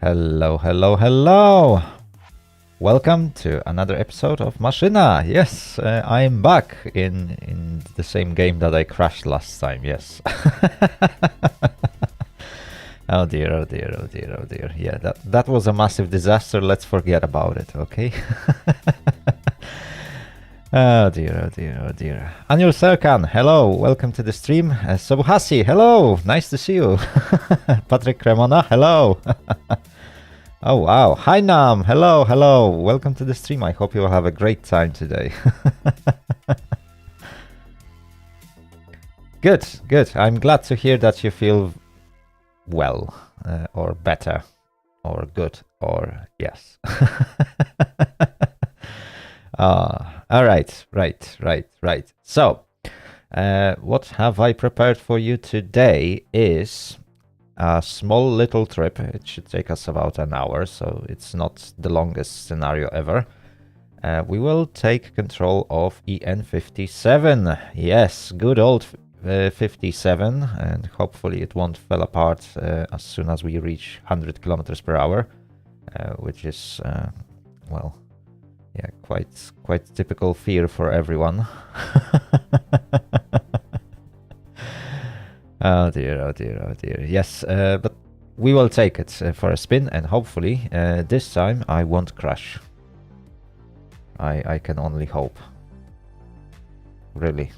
Hello, hello, hello! Welcome to another episode of MaSzyna. Yes, I'm back in the same game that I crashed last time. Yes. Oh dear, oh dear, oh dear, oh dear. Yeah, that was a massive disaster. Let's forget about it, okay? Oh dear, oh dear, oh dear. Anil Serkan, hello, welcome to the stream. Sobuhasi, hello, nice to see you. Patrick Cremona, hello. Oh wow, hi Nam, hello, hello, welcome to the stream. I hope you will have a great time today. Good, good. I'm glad to hear that you feel well, or better, or good, or yes. All right, right. So, what have I prepared for you today is a small little trip. It should take us about an hour, so it's not the longest scenario ever. We will take control of EN57. Yes, good old 57, and hopefully it won't fall apart as soon as we reach 100 kilometers per hour, which is, well, yeah, quite typical fear for everyone. Oh dear, oh dear, oh dear. Yes, but we will take it for a spin, and hopefully this time I won't crash. I can only hope. Really.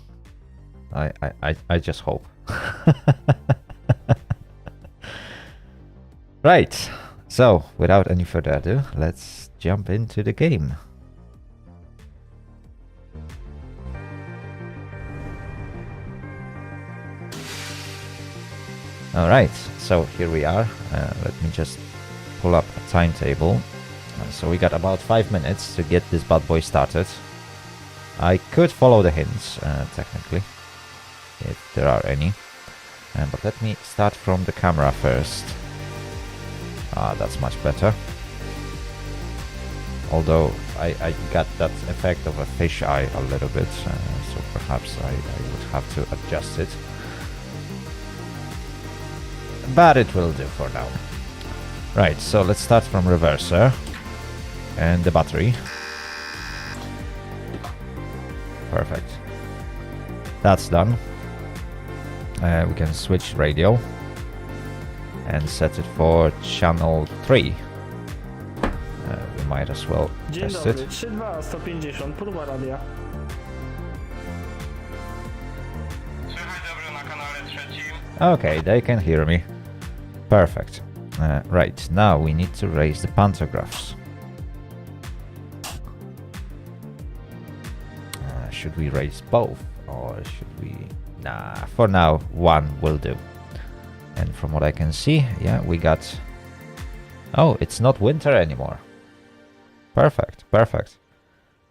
I just hope. Right, so without any further ado, let's jump into the game. Alright, so here we are. Let me just pull up a timetable. So we got about 5 minutes to get this bad boy started. I could follow the hints, technically, if there are any. But let me start from the camera first. That's much better. Although I got that effect of a fisheye a little bit, so perhaps I would have to adjust it. But it will do for now. Right, so let's start from reverser and the battery. Perfect. That's done. We can switch radio and set it for channel 3. We might as well test it. 32150, próba radia. Okay, they can hear me. Perfect. Right, now we need to raise the pantographs. Should we raise both, or should we... Nah, for now, one will do. And from what I can see, yeah, we got... Oh, it's not winter anymore. Perfect, perfect.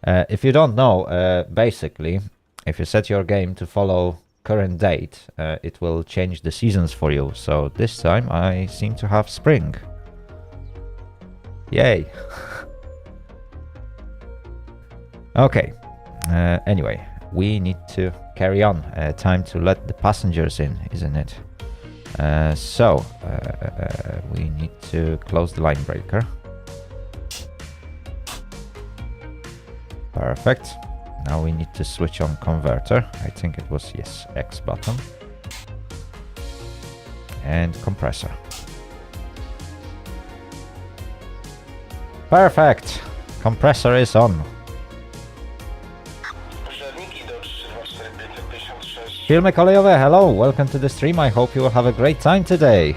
If you don't know, basically, if you set your game to follow current date, it will change the seasons for you. So this time I seem to have spring. Yay. Okay. Anyway, we need to carry on. Time to let the passengers in, isn't it? So we need to close the line breaker. Perfect. Now we need to switch on converter. I think it was, yes, X button. And compressor. Perfect! Compressor is on. Filmy kolejowe, hello, welcome to the stream. I hope you will have a great time today.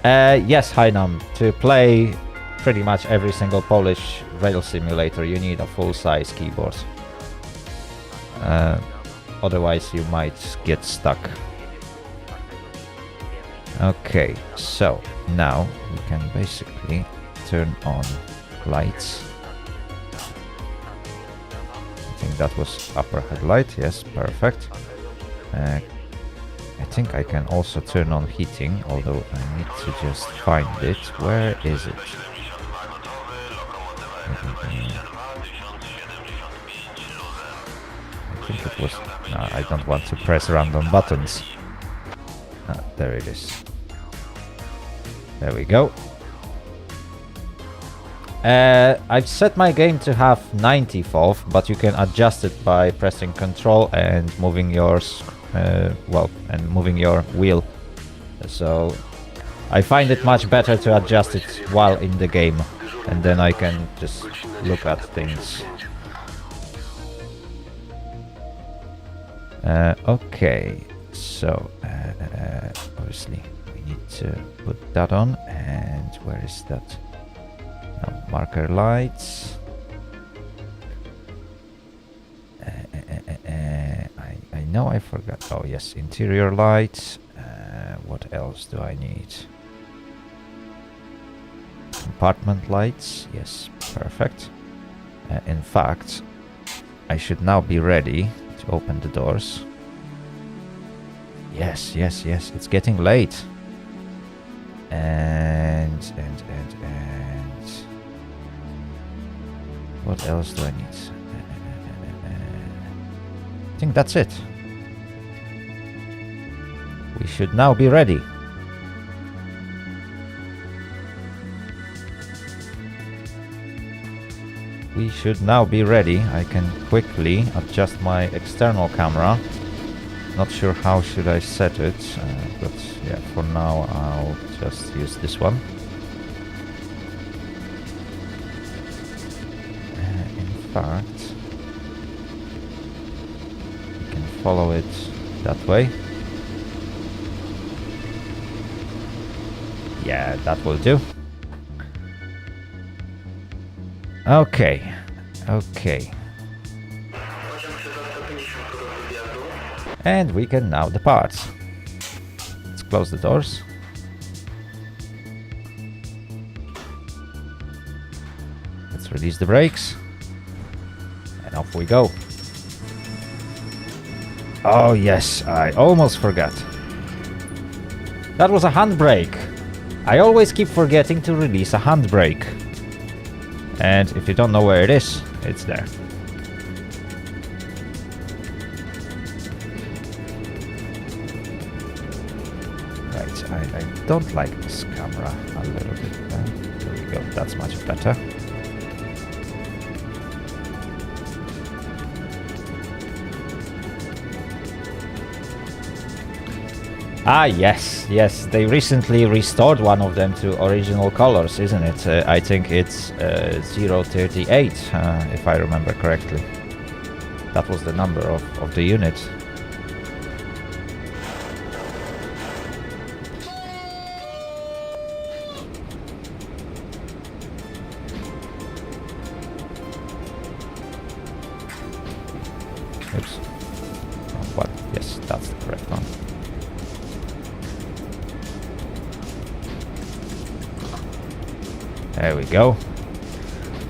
Yes, Hainam, to play pretty much every single Polish rail simulator you need a full-size keyboard. Otherwise you might get stuck. Okay, so now we can basically turn on lights. I think that was upper headlight, yes, perfect. I think I can also turn on heating, although I need to just find it. Where is it? I think it was... No, I don't want to press random buttons. Ah, there it is. There we go. I've set my game to have 90 FOV, but you can adjust it by pressing Control and moving your moving your wheel. So I find it much better to adjust it while in the game, and then I can just look at things. Okay, so obviously we need to put that on, and where is that? Marker lights. I know I forgot. Oh yes, interior lights. What else do I need? Compartment lights. Yes, perfect. In fact, I should now be ready to open the doors. Yes, yes, yes. It's getting late. And what else do I need? I think that's it. We should now be ready. We should now be ready. I can quickly adjust my external camera. Not sure how should I set it, but yeah, for now I'll just use this one. In fact, you can follow it that way. Yeah, that will do. Okay, okay. And we can now depart. Let's close the doors. Let's release the brakes. And off we go. Oh yes, I almost forgot. That was a handbrake. I always keep forgetting to release a handbrake. And if you don't know where it is, it's there. Right, I don't like this camera a little bit. There we go, that's much better. Ah, yes, yes, they recently restored one of them to original colors, isn't it? I think it's 038, if I remember correctly. That was the number of the unit. Oops. What? Yes, that's the correct one. There we go.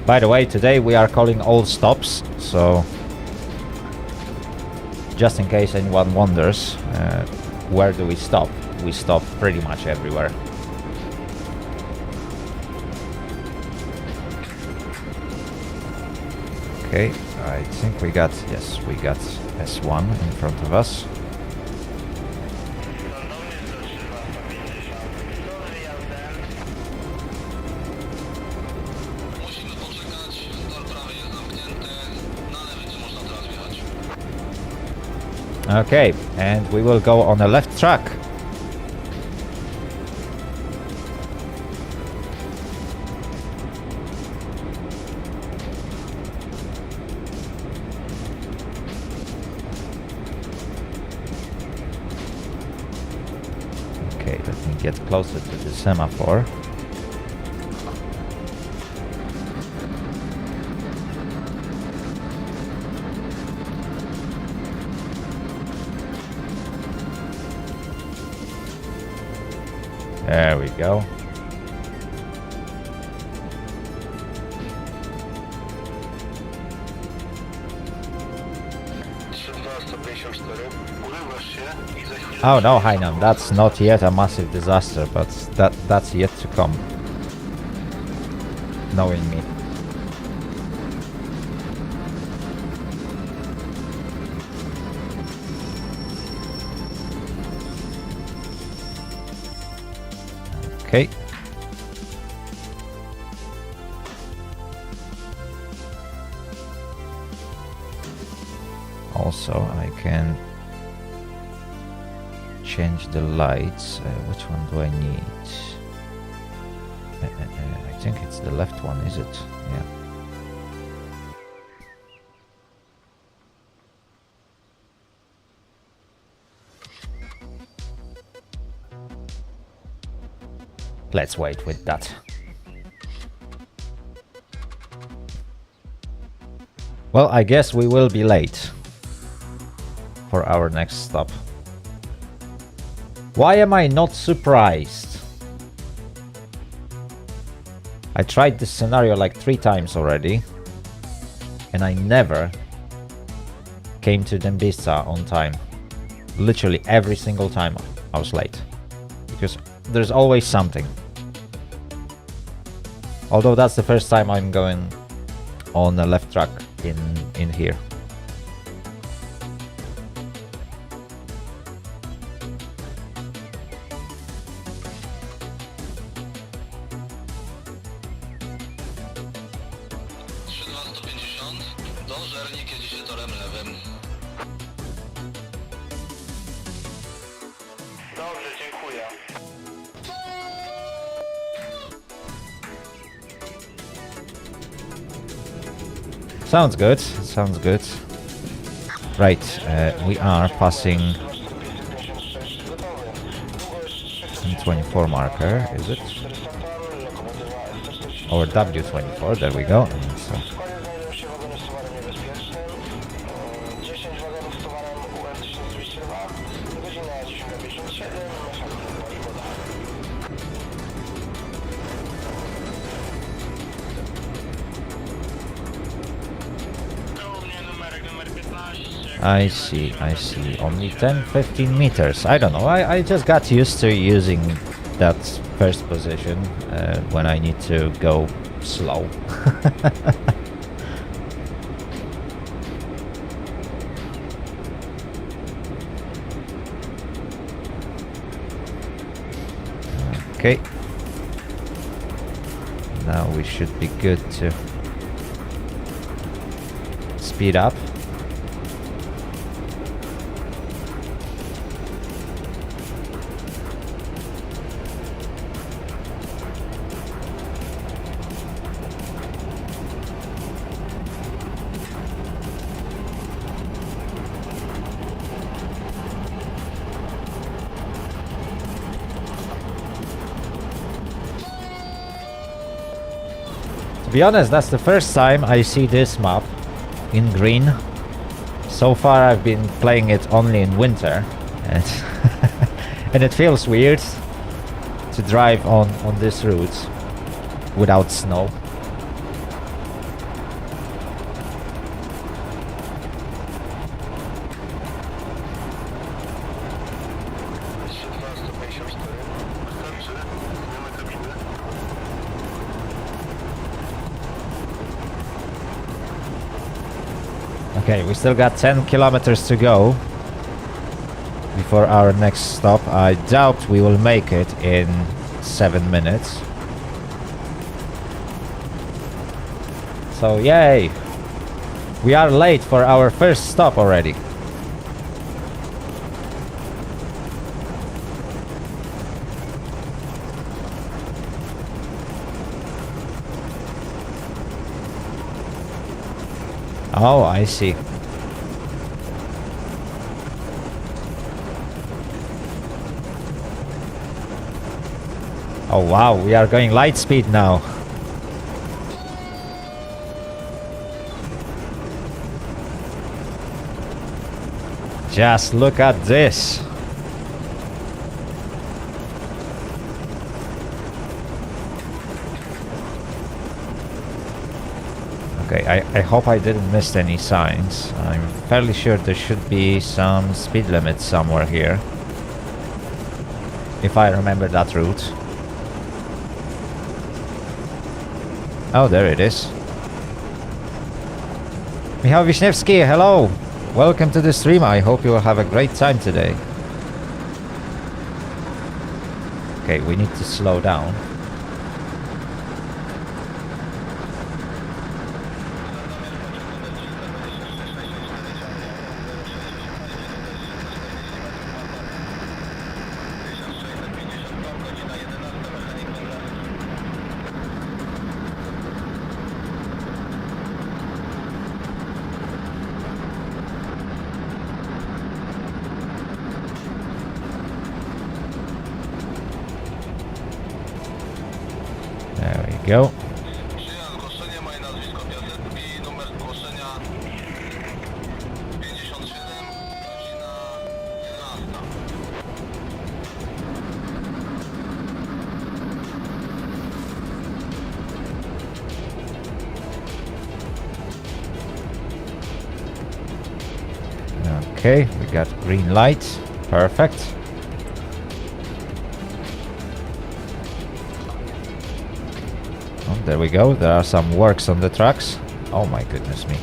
By the way, today we are calling all stops, so just in case anyone wonders, where do we stop? We stop pretty much everywhere. Okay, I think we got S1 in front of us. Okay, and we will go on the left track. Okay, let me get closer to the semaphore. There we go. Oh no, Hainan, that's not yet a massive disaster, but that's yet to come. Knowing me. Okay. Also, I can change the lights. Which one do I need? I think it's the left one, is it? Yeah. Let's wait with that. Well, I guess we will be late for our next stop. Why am I not surprised? I tried this scenario like 3 times already, and I never came to Dębica on time. Literally every single time I was late, because there's always something. Although that's the first time I'm going on the left track in here. Dobrze, dziękuję. Sounds good. Sounds good. Right, we are passing 24 marker, is it? Or W24, there we go. So, I see, I see. Only 10-15 meters. I don't know. I just got used to using that first position when I need to go slow. Okay. Now we should be good to speed up. To be honest, that's the first time I see this map in green. So far I've been playing it only in winter, and, and it feels weird to drive on this route without snow. Okay, we still got 10 kilometers to go before our next stop. I doubt we will make it in 7 minutes. So yay! We are late for our first stop already. Oh, I see. Oh wow, we are going light speed now. Just look at this. Okay, I hope I didn't miss any signs. I'm fairly sure there should be some speed limit somewhere here, if I remember that route. Oh, there it is. Michał Wiśniewski, hello! Welcome to the stream. I hope you will have a great time today. Okay, we need to slow down. There we go. Okay, we got green light. Perfect. Oh, there we go. There are some works on the tracks. Oh my goodness me.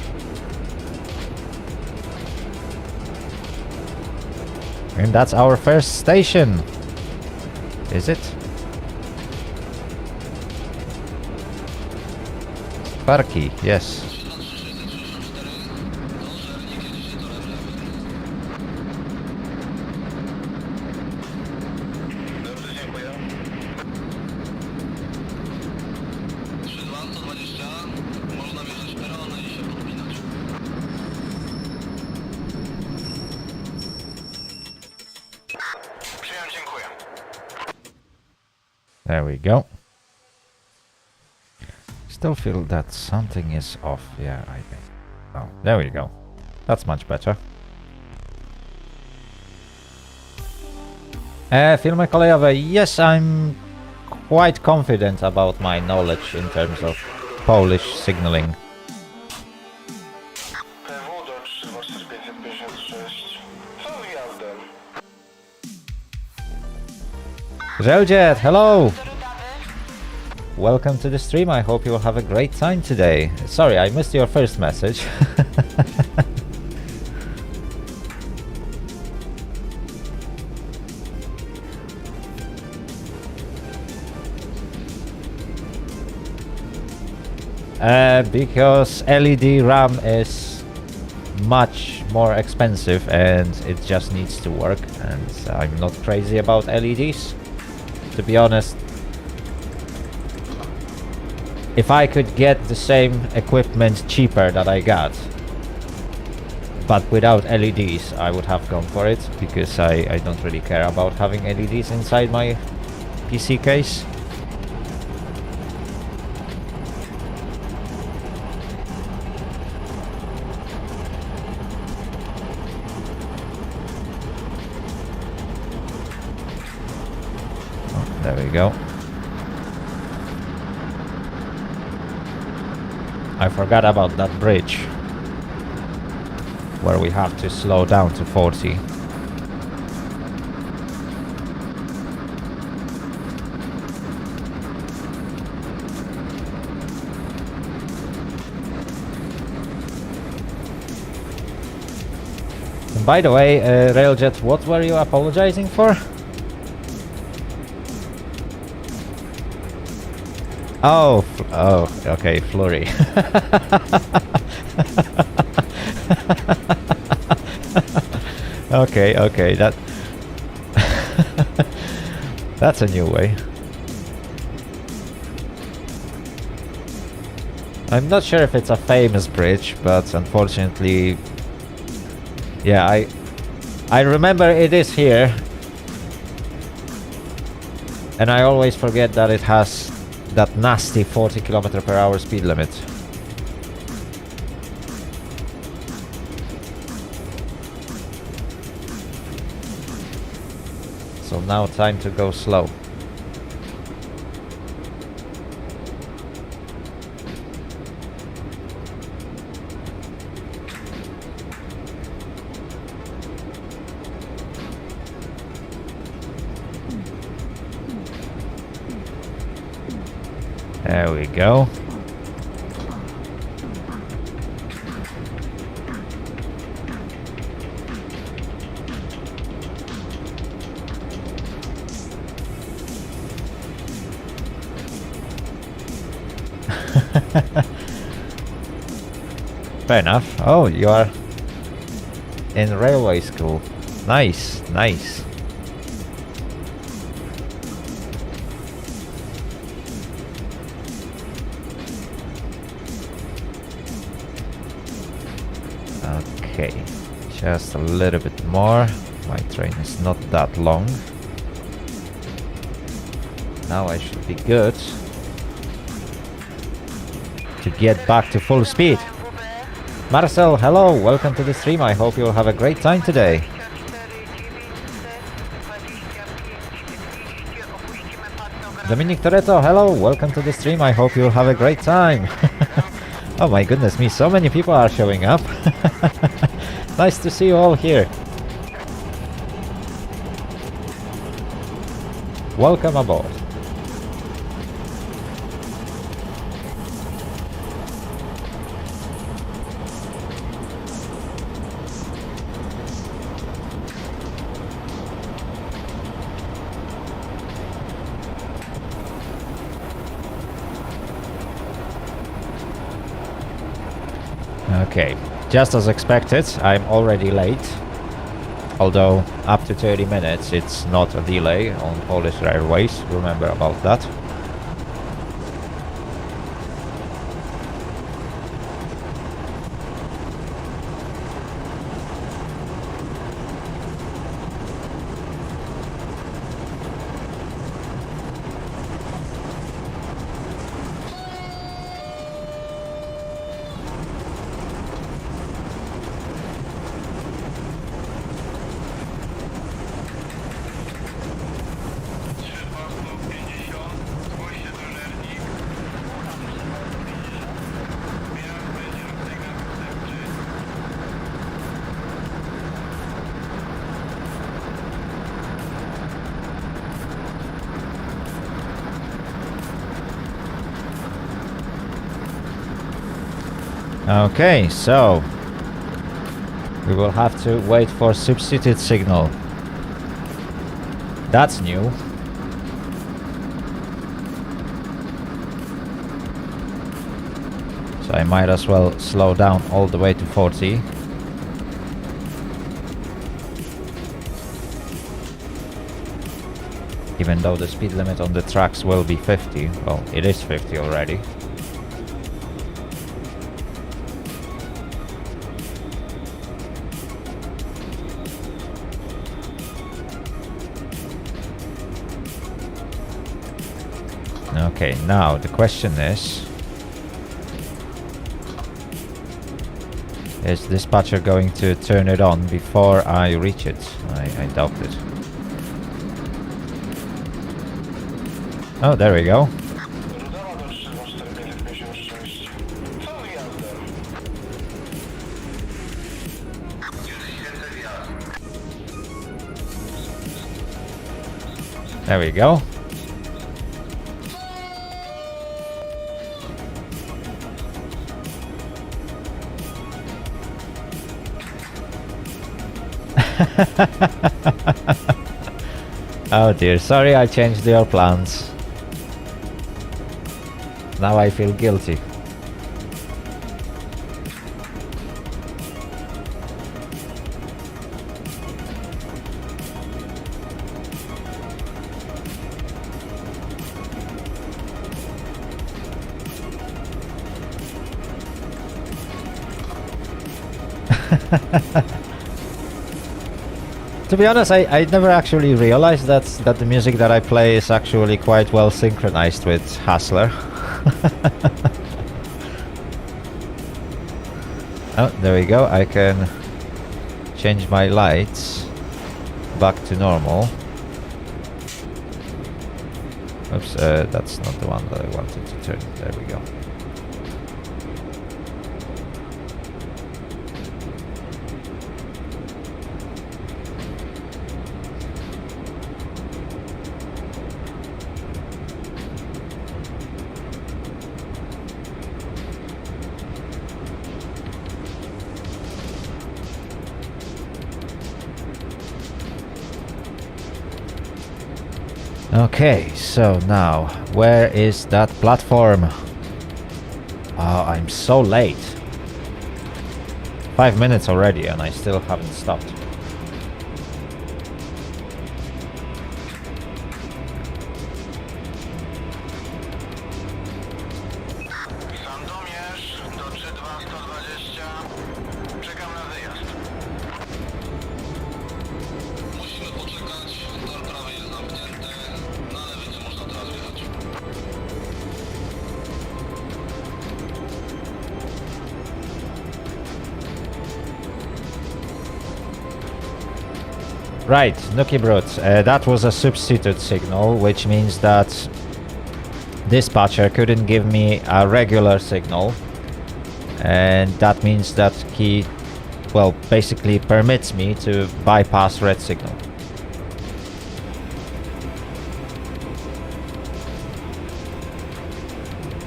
And that's our first station. Is it? Parki, yes. There we go. Still feel that something is off. Yeah, I think. Oh, there we go. That's much better. Firmy kolejowe. Yes, I'm quite confident about my knowledge in terms of Polish signaling. ROJ32150, hello! Welcome to the stream, I hope you will have a great time today. Sorry, I missed your first message. Because LED RAM is much more expensive and it just needs to work, and I'm not crazy about LEDs. To be honest, if I could get the same equipment cheaper that I got, but without LEDs, I would have gone for it, because I don't really care about having LEDs inside my PC case. There we go. I forgot about that bridge where we have to slow down to 40. And by the way, Railjet, what were you apologizing for? Oh, okay, flurry. Okay, that that's a new way. I'm not sure if it's a famous bridge, but unfortunately, yeah, I remember it is here, and I always forget that it has that nasty 40 km/h speed limit. So now time to go slow. There we go. Fair enough. Oh, you are in railway school. Nice, nice. Okay, just a little bit more. My train is not that long. Now I should be good to get back to full speed. Marcel, hello, welcome to the stream. I hope you'll have a great time today. Dominic Toretto, hello, welcome to the stream. I hope you'll have a great time. Oh my goodness me, so many people are showing up. Nice to see you all here. Welcome aboard. Okay, just as expected, I'm already late. Although up to 30 minutes, it's not a delay on Polish Railways. Remember about that. Okay, so we will have to wait for substitute signal. That's new. So I might as well slow down all the way to 40. Even though the speed limit on the tracks will be 50. Well, it is 50 already. Okay, now the question is dispatcher going to turn it on before I reach it? I doubt it. Oh, there we go. There we go. Oh dear, sorry I changed your plans. Now I feel guilty. To be honest, I never actually realized that the music that I play is actually quite well synchronized with Hassler. Oh, there we go. I can change my lights back to normal. Oops, that's not the one that I wanted to turn. There we go. Okay, so now, where is that platform? Oh, I'm so late. 5 minutes already and I still haven't stopped. Sandomierz do 32120. Czekam na wyjazd. Musimy poczekać. Tor prawy jest zamknięty. Na lewy nie można teraz wjechać. Right, Nuki Brute, that was a substitute signal, which means that dispatcher couldn't give me a regular signal, and that means that he, well, basically permits me to bypass red signal.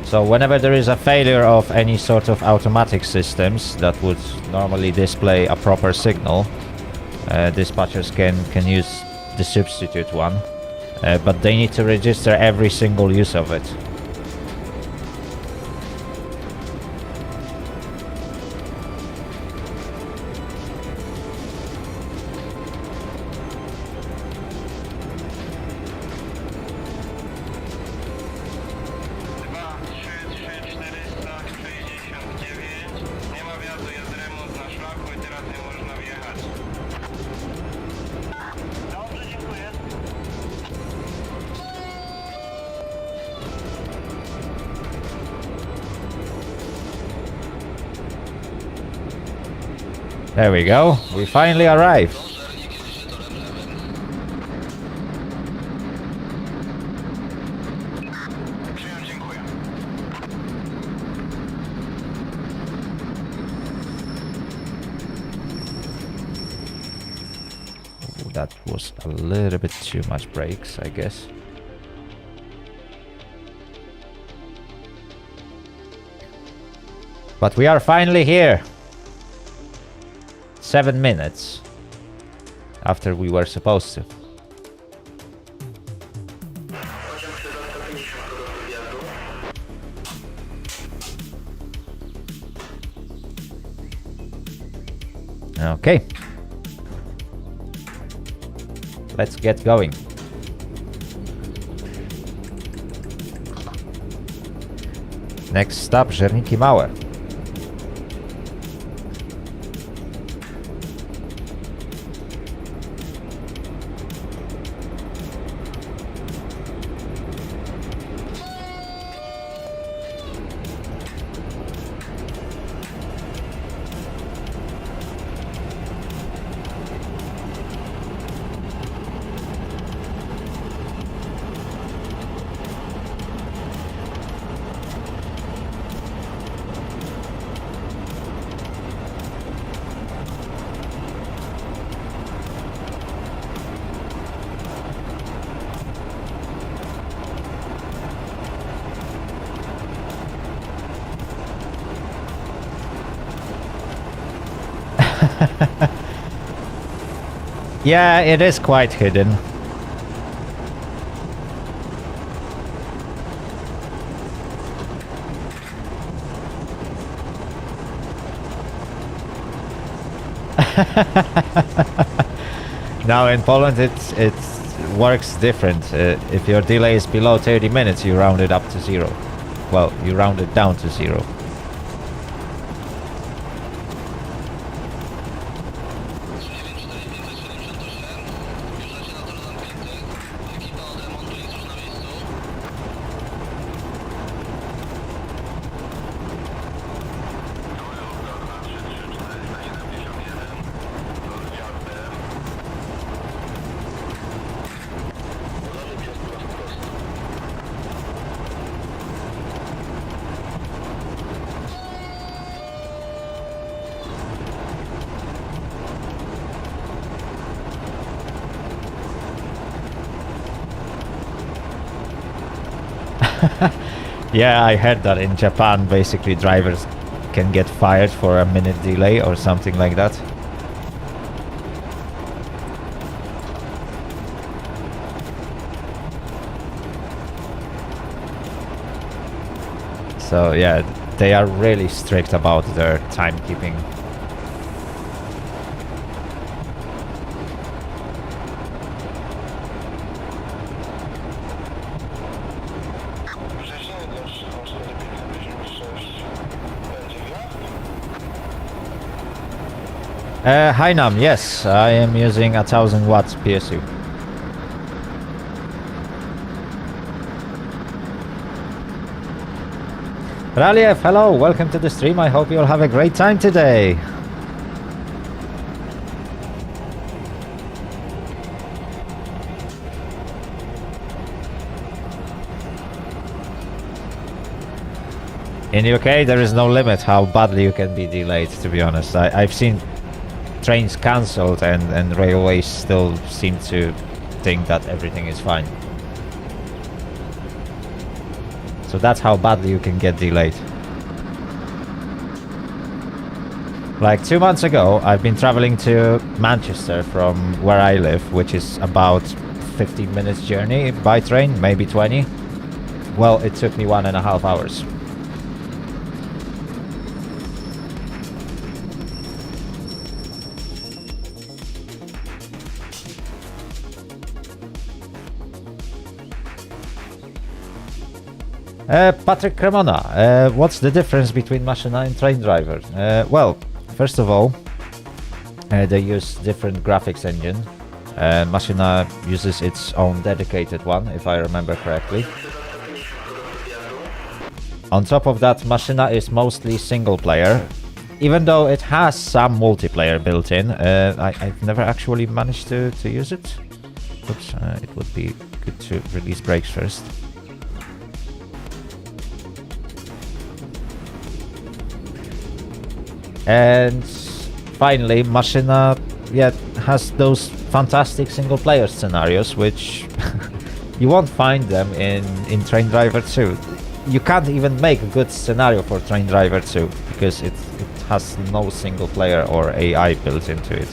So whenever there is a failure of any sort of automatic systems that would normally display a proper signal, dispatchers can use the substitute one, but they need to register every single use of it. Nie ma wjazdu, jest remont na szlaku i teraz nie można wjechać. Dobrze, dziękuję. There we go, we finally arrived. Przyjąłem, dziękuję. Ooh, that was a little bit too much brakes, I guess. But we are finally here. 7 minutes after we were supposed to. Pociąg 350 do wjazdu. Okay. Let's get going. Next stop, Żerniki Małe. Yeah, it is quite hidden. Now in Poland it works different. If your delay is below 30 minutes, you round it up to 0. Well, you round it down to 0. Yeah, I heard that in Japan basically drivers can get fired for a minute delay or something like that. So yeah, they are really strict about their timekeeping. Hi Nam, yes, I am using a 1000 watts PSU. Raliev, hello, welcome to the stream. I hope you'll have a great time today. In UK, there is no limit how badly you can be delayed, to be honest. I've seen trains cancelled and railways still seem to think that everything is fine. So that's how badly you can get delayed. Like 2 months ago, I've been traveling to Manchester from where I live, which is about 15 minutes journey by train, maybe 20. Well, it took me 1.5 hours. Patrick Cremona, what's the difference between MaSzyna and Train Driver? Well, first of all, they use different graphics engine. MaSzyna uses its own dedicated one, if I remember correctly. On top of that, MaSzyna is mostly single player, even though it has some multiplayer built in. I've never actually managed to use it. Oops, it would be good to release brakes first. And finally, MaSzyna has those fantastic single player scenarios, which you won't find them in Train Driver 2. You can't even make a good scenario for Train Driver 2 because it has no single player or AI built into it.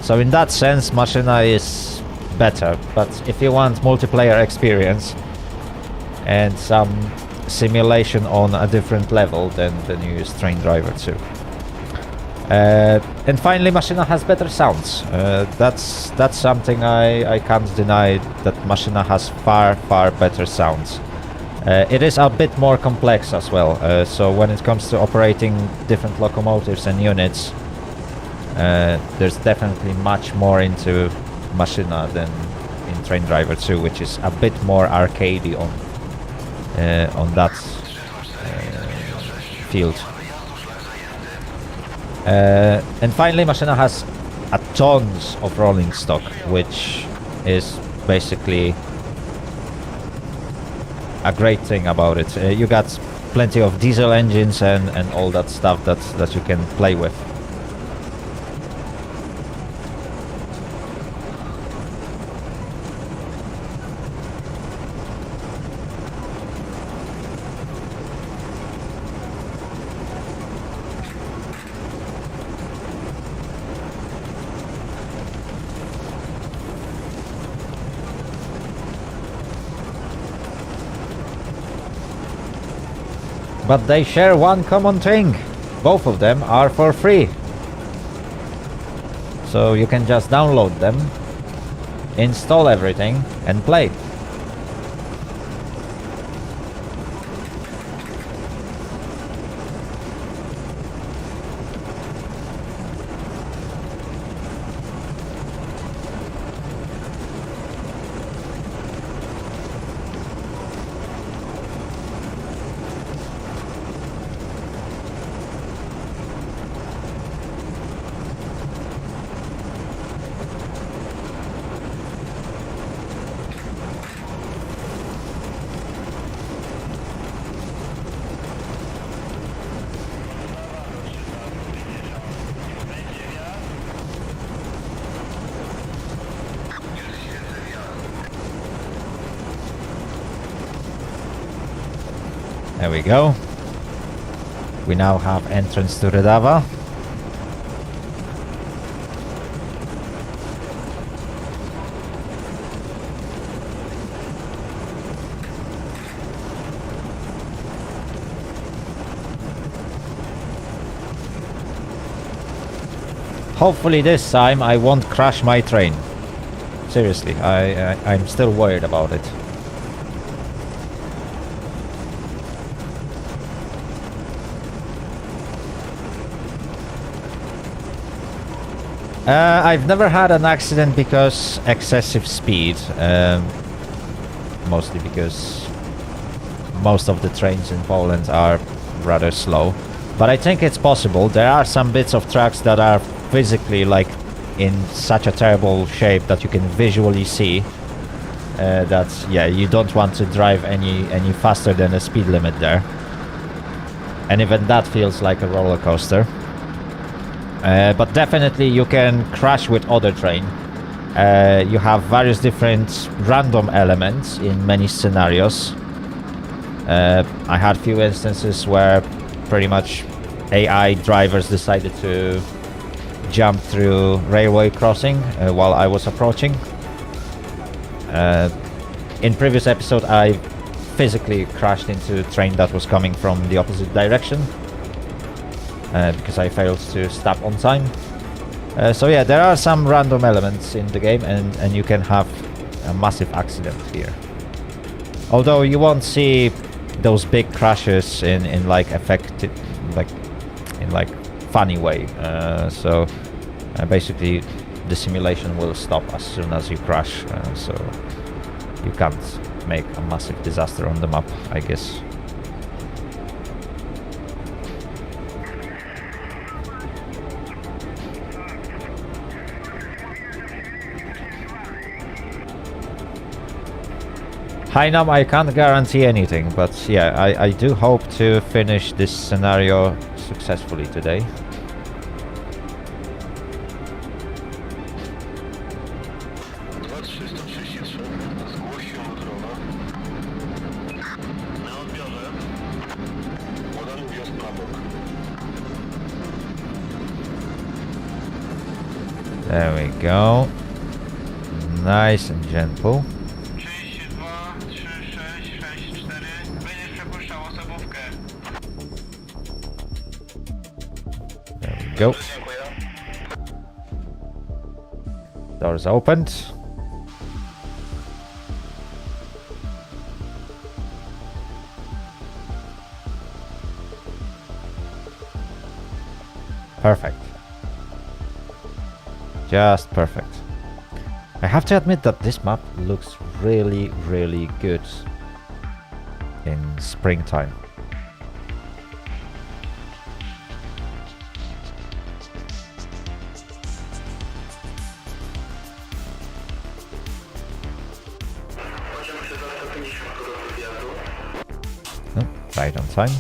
So in that sense, MaSzyna is better, but if you want multiplayer experience and some simulation on a different level, then you use Train Driver 2. And finally, MaSzyna has better sounds. That's something I can't deny, that MaSzyna has far better sounds. It is a bit more complex as well, so when it comes to operating different locomotives and units, there's definitely much more into MaSzyna than in Train Driver 2, which is a bit more arcadey on that field. And finally, MaSzyna has a tons of rolling stock, which is basically a great thing about it. You got plenty of diesel engines and all that stuff that you can play with. But they share one common thing. Both of them are for free. So you can just download them, install everything, and play. There we go. We now have entrance to Redava. Hopefully this time I won't crash my train. Seriously, I'm still worried about it. I've never had an accident because excessive speed. Mostly because most of the trains in Poland are rather slow. But I think it's possible. There are some bits of tracks that are physically like in such a terrible shape that you can visually see that yeah, you don't want to drive any faster than the speed limit there. And even that feels like a roller coaster. But definitely you can crash with other train. You have various different random elements in many scenarios. I had few instances where pretty much AI drivers decided to jump through railway crossing while I was approaching. In previous episode I physically crashed into a train that was coming from the opposite direction because I failed to stop on time. So yeah, there are some random elements in the game and you can have a massive accident here. Although you won't see those big crashes in like effective, like in like funny way. So basically the simulation will stop as soon as you crash. So you can't make a massive disaster on the map, I guess. Hi Nam, I can't guarantee anything, but yeah, I do hope to finish this scenario successfully today. There we go. Nice and gentle. Go. Doors opened. Perfect. Just perfect. I have to admit that this map looks really, really good in springtime. Right on time.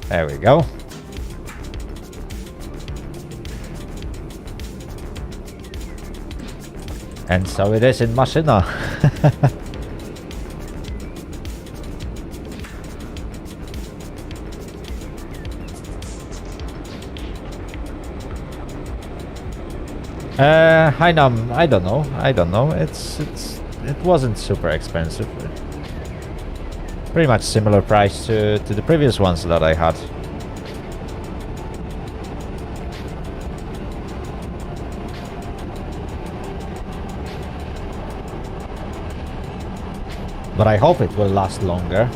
There we go. And so it is in MaSzyna. Hi Nam, I don't know. It wasn't super expensive. Pretty much similar price to the previous ones that I had. But I hope it will last longer.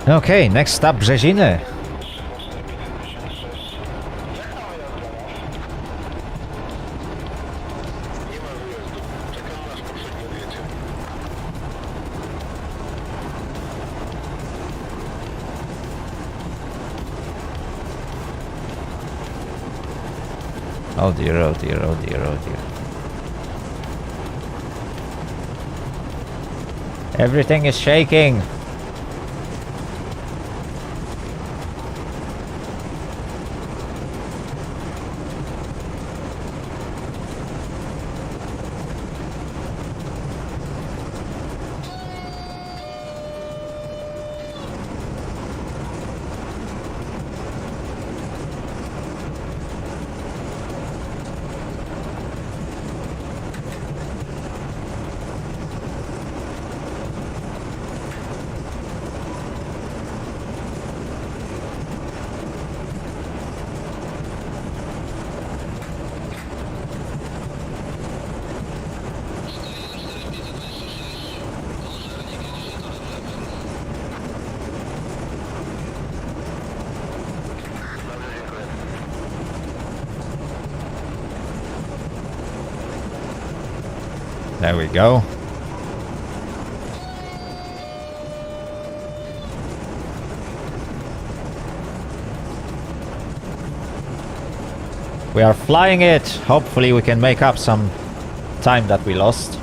Okay, next stop Brzeziny. Oh dear, oh dear, oh dear, oh dear. Everything is shaking. There we go. We are flying it. Hopefully we can make up some time that we lost.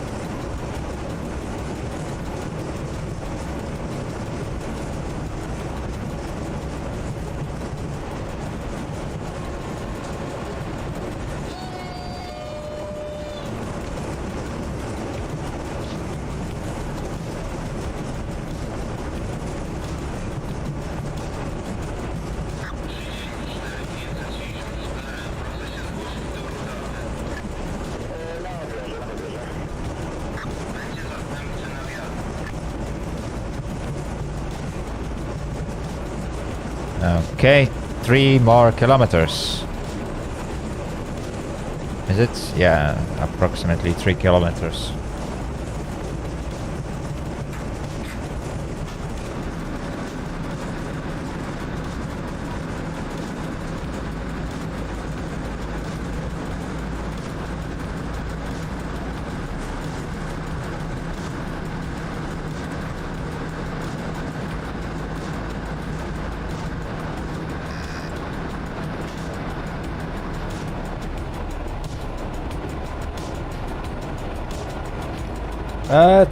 Okay, 3 more kilometers. Is it? Yeah, approximately 3 kilometers.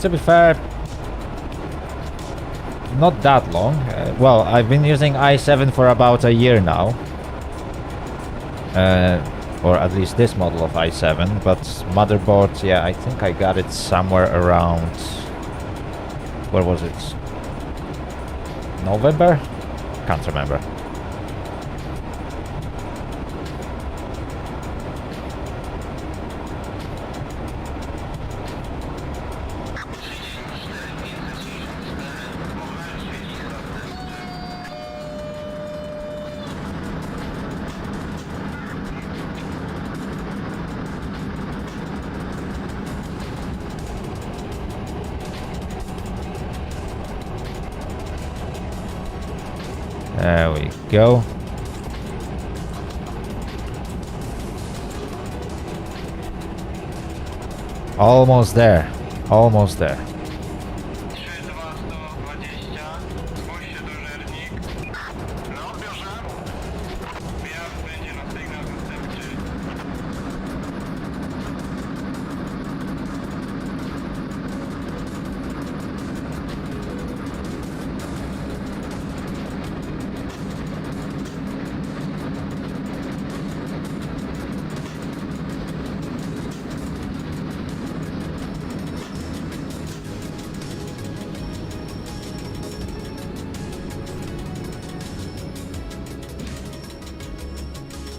To be fair, not that long. Well, I've been using i7 for about a year now. Or at least this model of i7, but motherboard, yeah, I think I got it somewhere around... Where was it? November? Can't remember. There we go. Almost there. Almost there. 32150, spójrz się do żernik. No, biorze. Wjazd będzie na sygnał zastępczy.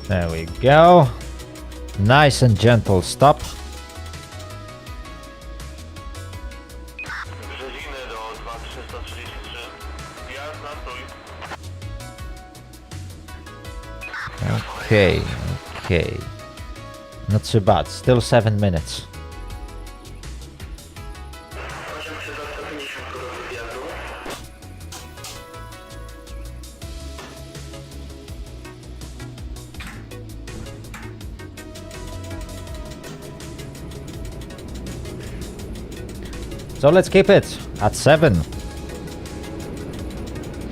There we go. Nice and gentle stop. Brzeziny do 2333. Wjazd na stój. Okay, okay. Not too bad. Still 7 minutes. 8350 do wjazdu. So let's keep it at 7.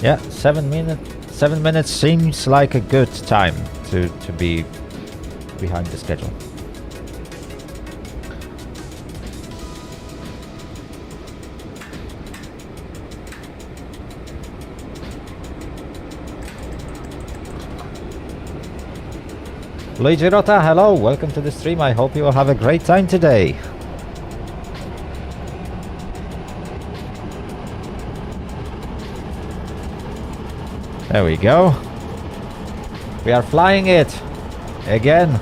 Yeah, 7 minutes. 7 minutes seems like a good time to be behind the schedule. Luigi Rota, hello, welcome to the stream. I hope you will have a great time today. There we go. We are flying it again.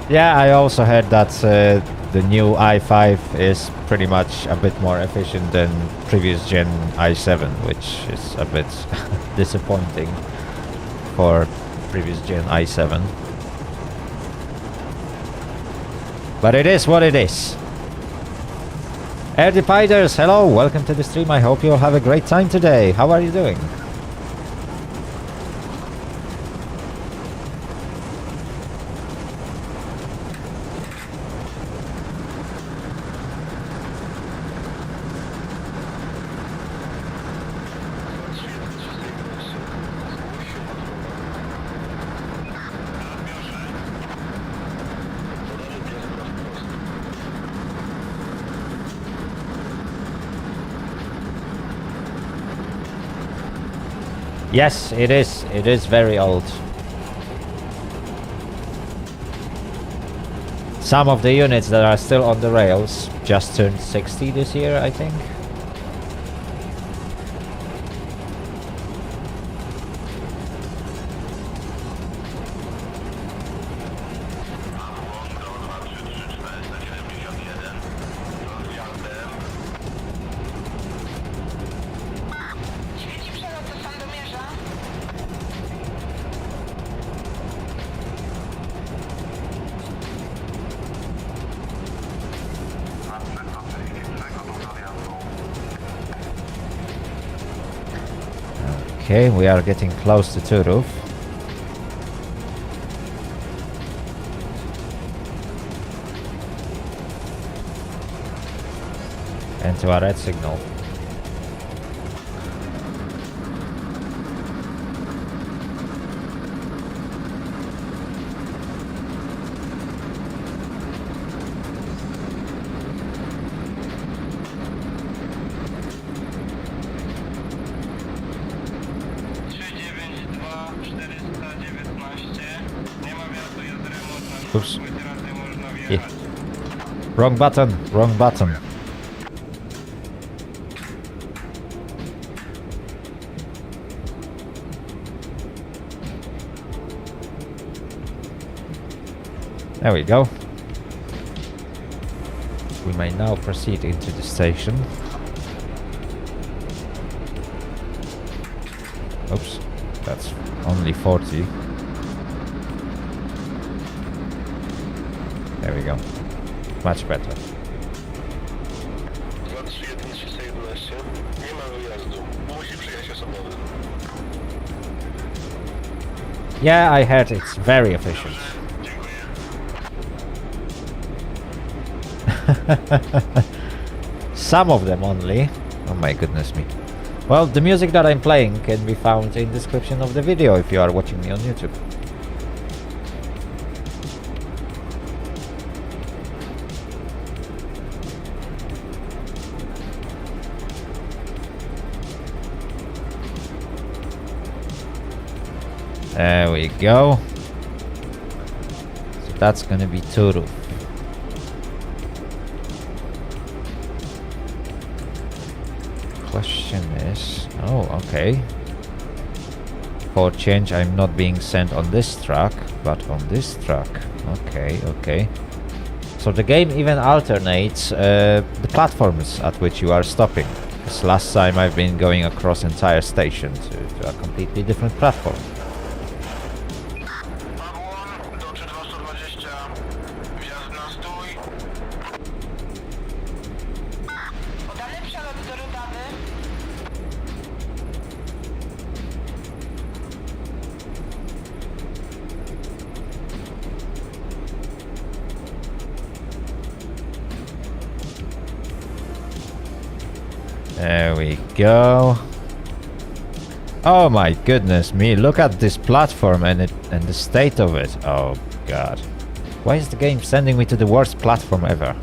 Yeah, I also heard that the new i5 is pretty much a bit more efficient than previous gen i7, which is a bit disappointing for previous gen i7. But it is what it is. Air Depiders, hello, welcome to the stream. I hope you'll have a great time today. How are you doing? Yes, it is. It is very old. Some of the units that are still on the rails just turned 60 this year, I think. Okay, we are getting close to Turów. And to our red signal. Oops. Yeah. Wrong button, wrong button. There we go. We may now proceed into the station. Oops, that's only 40. There we go. Much better. 2311 nie ma wyjazdu. Musi przyjechać osobowy. Yeah, I heard it's very efficient. Dziękuję. Some of them only. Oh my goodness me. Well, the music that I'm playing can be found in the description of the video if you are watching me on YouTube. There we go. So that's gonna be Turów. Question is... Oh, okay. For change, I'm not being sent on this track, but on this track. Okay, okay. So the game even alternates the platforms at which you are stopping. Because last time I've been going across entire station to a completely different platform. Do 3220, wjazd na stój. Podany przelot do Rudawy. There we go. Oh my goodness me, look at this platform and the state of it. Oh god. Why is the game sending me to the worst platform ever?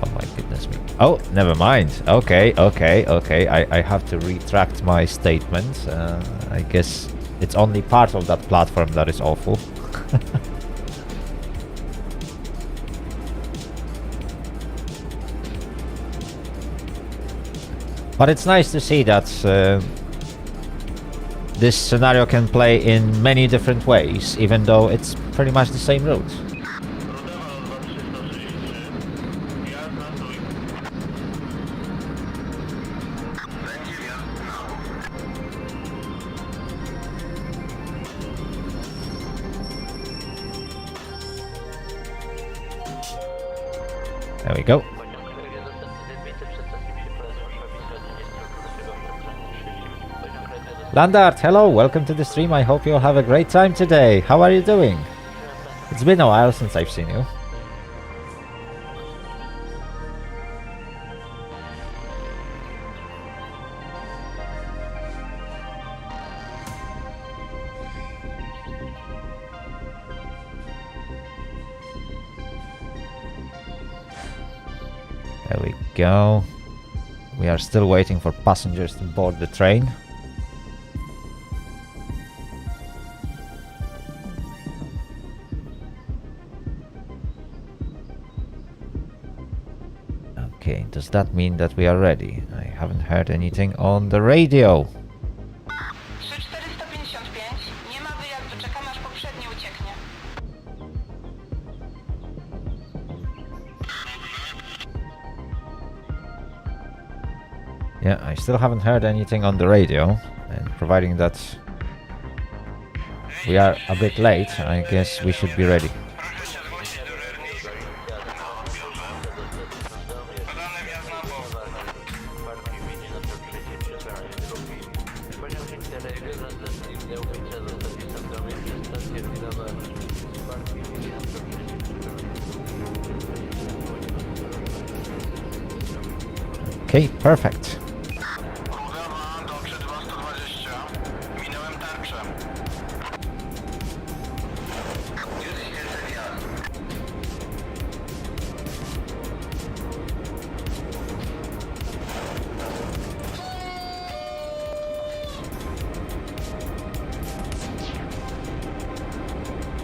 Oh my goodness me. Oh, never mind. Okay, okay, okay. I have to retract my statement. I guess it's only part of that platform that is awful. But it's nice to see that this scenario can play in many different ways, even though it's pretty much the same route. There we go. Landart, hello, welcome to the stream. I hope you'll have a great time today. How are you doing? It's been a while since I've seen you. There we go. We are still waiting for passengers to board the train. Okay, does that mean that we are ready? I haven't heard anything on the radio. 3455, nie ma wyjazdu, czekamy aż poprzedni ucieknie. Yeah, I still haven't heard anything on the radio, and providing that we are a bit late, I guess we should be ready. Proszę się zgłosić do żernika. Na odbiorze. Podane wjazd na bok. Okay, perfect. Odbiorna do 3220. Minąłem tarczę. Już świecę wjazd.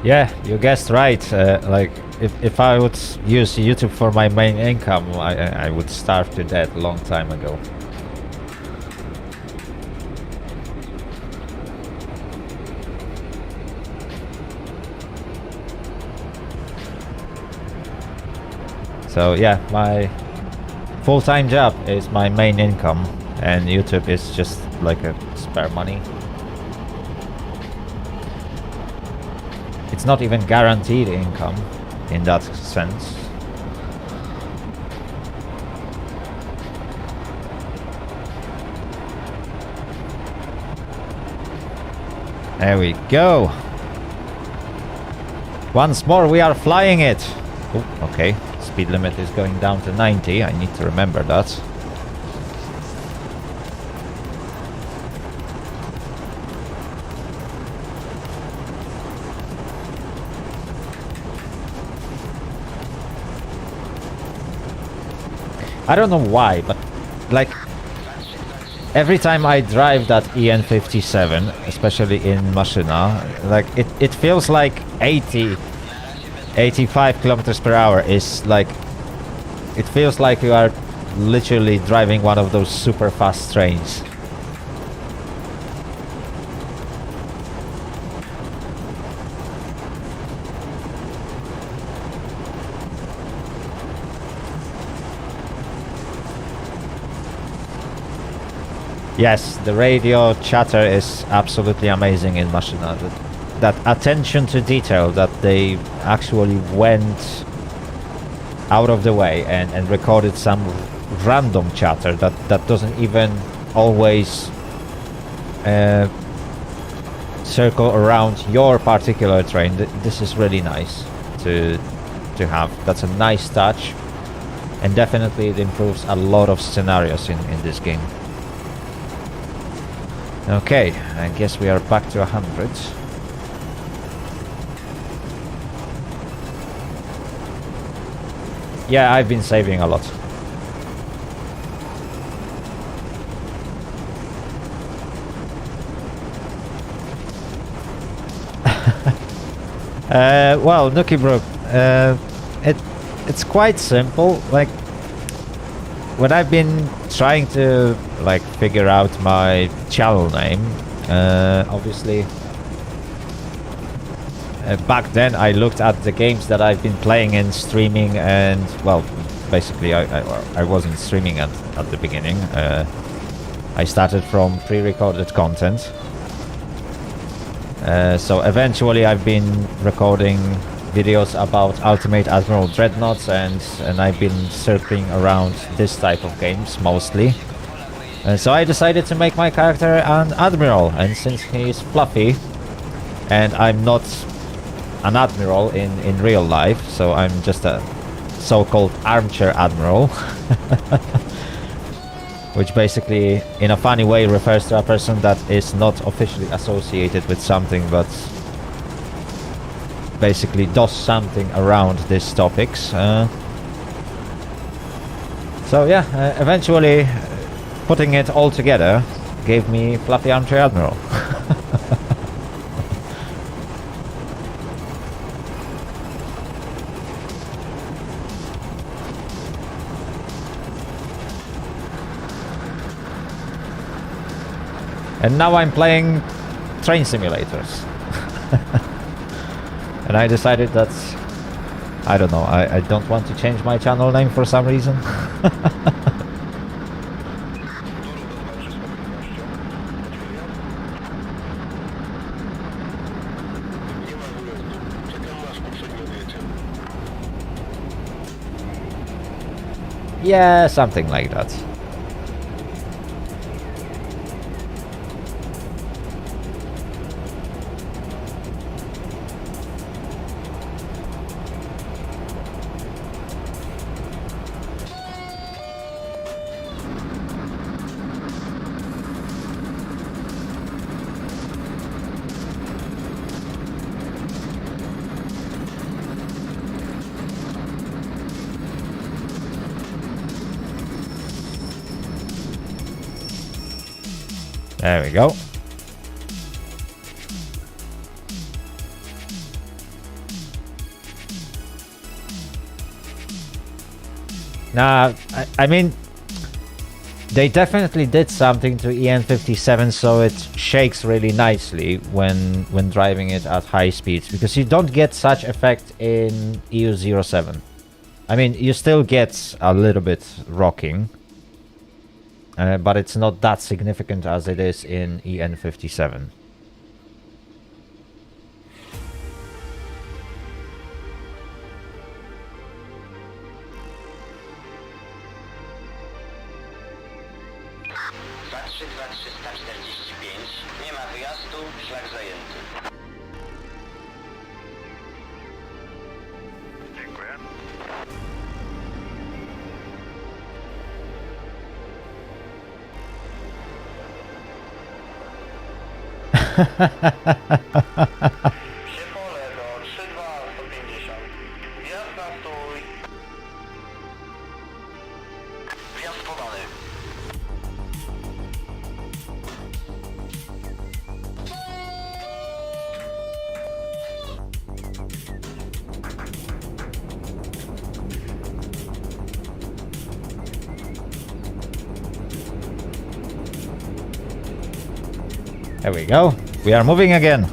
Yeah, you guessed right. Like, if I would use YouTube for my main income, I would starve to death a long time ago. So yeah, my full-time job is my main income, and YouTube is just like a spare money. It's not even guaranteed income in that sense. There we go. Once more we are flying it. Oh, okay. Speed limit is going down to 90. I need to remember that. I don't know why, but like every time I drive that EN57, especially in MaSzyna, like it feels like 85 kilometers per hour is like, it feels like you are literally driving one of those super fast trains. Yes, the radio chatter is absolutely amazing in MaSzyna. That attention to detail that they actually went out of the way and recorded some random chatter that doesn't even always circle around your particular train. This is really nice to have. That's a nice touch, and definitely it improves a lot of scenarios in this game. Okay, I guess we are back to 100. Yeah, I've been saving a lot. Well, Nookie Brook, it's quite simple. Like, when I've been trying to like figure out my channel name, obviously back then I looked at the games that I've been playing and streaming, and well, basically I wasn't streaming at the beginning. I started from pre-recorded content, so eventually I've been recording videos about Ultimate Admiral Dreadnoughts, and I've been circling around this type of games mostly. And so I decided to make my character an Admiral, and since he's fluffy, and I'm not an Admiral in real life, so I'm just a so-called armchair Admiral, which basically, in a funny way, refers to a person that is not officially associated with something, but basically does something around these topics. So yeah, eventually putting it all together gave me Fluffy Armchair Admiral. And now I'm playing train simulators. And I decided that, I don't know, I don't want to change my channel name for some reason. Yeah, something like that. There we go. Nah, I mean, they definitely did something to EN57 so it shakes really nicely when driving it at high speeds, because you don't get such effect in EU07. I mean, you still get a little bit rocking, but it's not that significant as it is in EN57. Nie ma wyjazdu, szlak zajęty. Dziękuję. Przypole do 32150. Wjazd na stój. Wjazd podany. There we go. We are moving again.